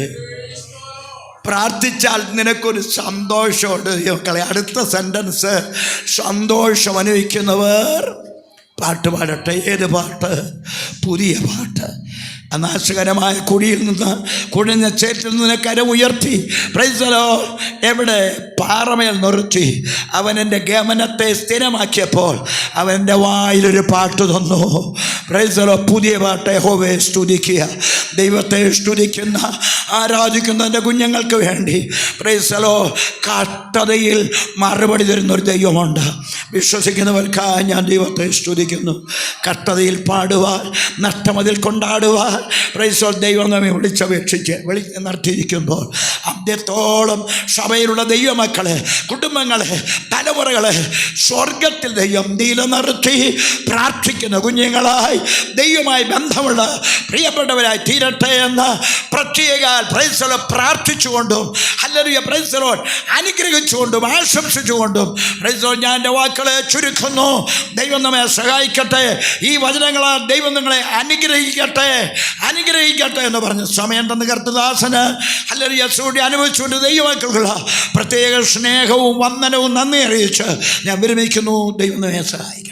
പ്രാർത്ഥിച്ചാൽ നിനക്കൊരു സന്തോഷമുണ്ട് മക്കളെ. അടുത്ത സെൻറ്റൻസ്, സന്തോഷം അനുഭവിക്കുന്നവർ പാട്ട് പാടട്ടെ. ഏത് പാട്ട്? പുതിയ പാട്ട്. നാശകരമായ കുഴിയിൽ നിന്ന്, കുഴിഞ്ഞ ചേറ്റിൽ നിന്ന് കര ഉയർത്തി, പ്രൈസ് ദി ലോർഡ്, എവിടെ? പാറമേൽ നിർത്തി അവൻ എൻ്റെ ഗമനത്തെ സ്ഥിരമാക്കിയപ്പോൾ അവൻ്റെ വായിലൊരു പാട്ട് തന്നു. Price the Lord. പുതിയ പാട്ട്. യഹോവയെ സ്തുതിക്കുക. ദൈവത്തെ സ്തുതിക്കുന്ന, ആരാധിക്കുന്ന എൻ്റെ കുഞ്ഞുങ്ങൾക്ക് വേണ്ടി പ്രൈസ് ദി ലോർഡ് കഷ്ടതയിൽ മറുപടി തരുന്നൊരു ദൈവമുണ്ട്. വിശ്വസിക്കുന്നവർക്കായി ഞാൻ ദൈവത്തെ സ്തുതിക്കുന്നു. കഷ്ടതയിൽ പാടുവാൻ, നഷ്ടമതിൽ കൊണ്ടാടുവാൻ പ്രൈസ് ദി ലോർഡ് ദൈവം നമ്മെ വിളിച്ച് നടത്തിയിരിക്കുമ്പോൾ അന്ത്യത്തോളം സഭയിലുള്ള ദൈവമക്കളെ, കുടുംബങ്ങളെ, തലമുറകളെ സ്വർഗത്തിൽ ദൈവം നിലനിർത്തി പ്രാർത്ഥിക്കുന്ന കുഞ്ഞുങ്ങളായി, ദൈവമായി ബന്ധമുള്ള പ്രിയപ്പെട്ടവരായി തീരട്ടെ എന്ന് പ്രത്യേക പ്രൈസ് ദി ലോർഡ് പ്രാർത്ഥിച്ചുകൊണ്ടും ഹല്ലേലൂയ പ്രൈസ് ദി ലോർഡ് അനുഗ്രഹിച്ചുകൊണ്ടും ആശംസിച്ചുകൊണ്ടും പ്രൈസ് ദി ലോർഡ് ഞാൻ എൻ്റെ വാക്കുകളെ ചുരുക്കുന്നു. ദൈവം നമ്മെ സഹായിക്കട്ടെ. ഈ വചനങ്ങളാൽ ദൈവം നിങ്ങളെ അനുഗ്രഹിക്കട്ടെ എന്ന് പറഞ്ഞ് സമയം തന്ന കർത്തദാസന് ഹല്ലേലൂയ സ്തുതി അനുഭവിച്ചുകൊണ്ട് ദൈവമക്കൾക്കുള്ള പ്രത്യേക സ്നേഹവും വന്ദനവും നന്ദി അറിയിച്ച് ഞാൻ വിരമിക്കുന്നു. ദൈവം നമ്മെ സഹായിക്കും.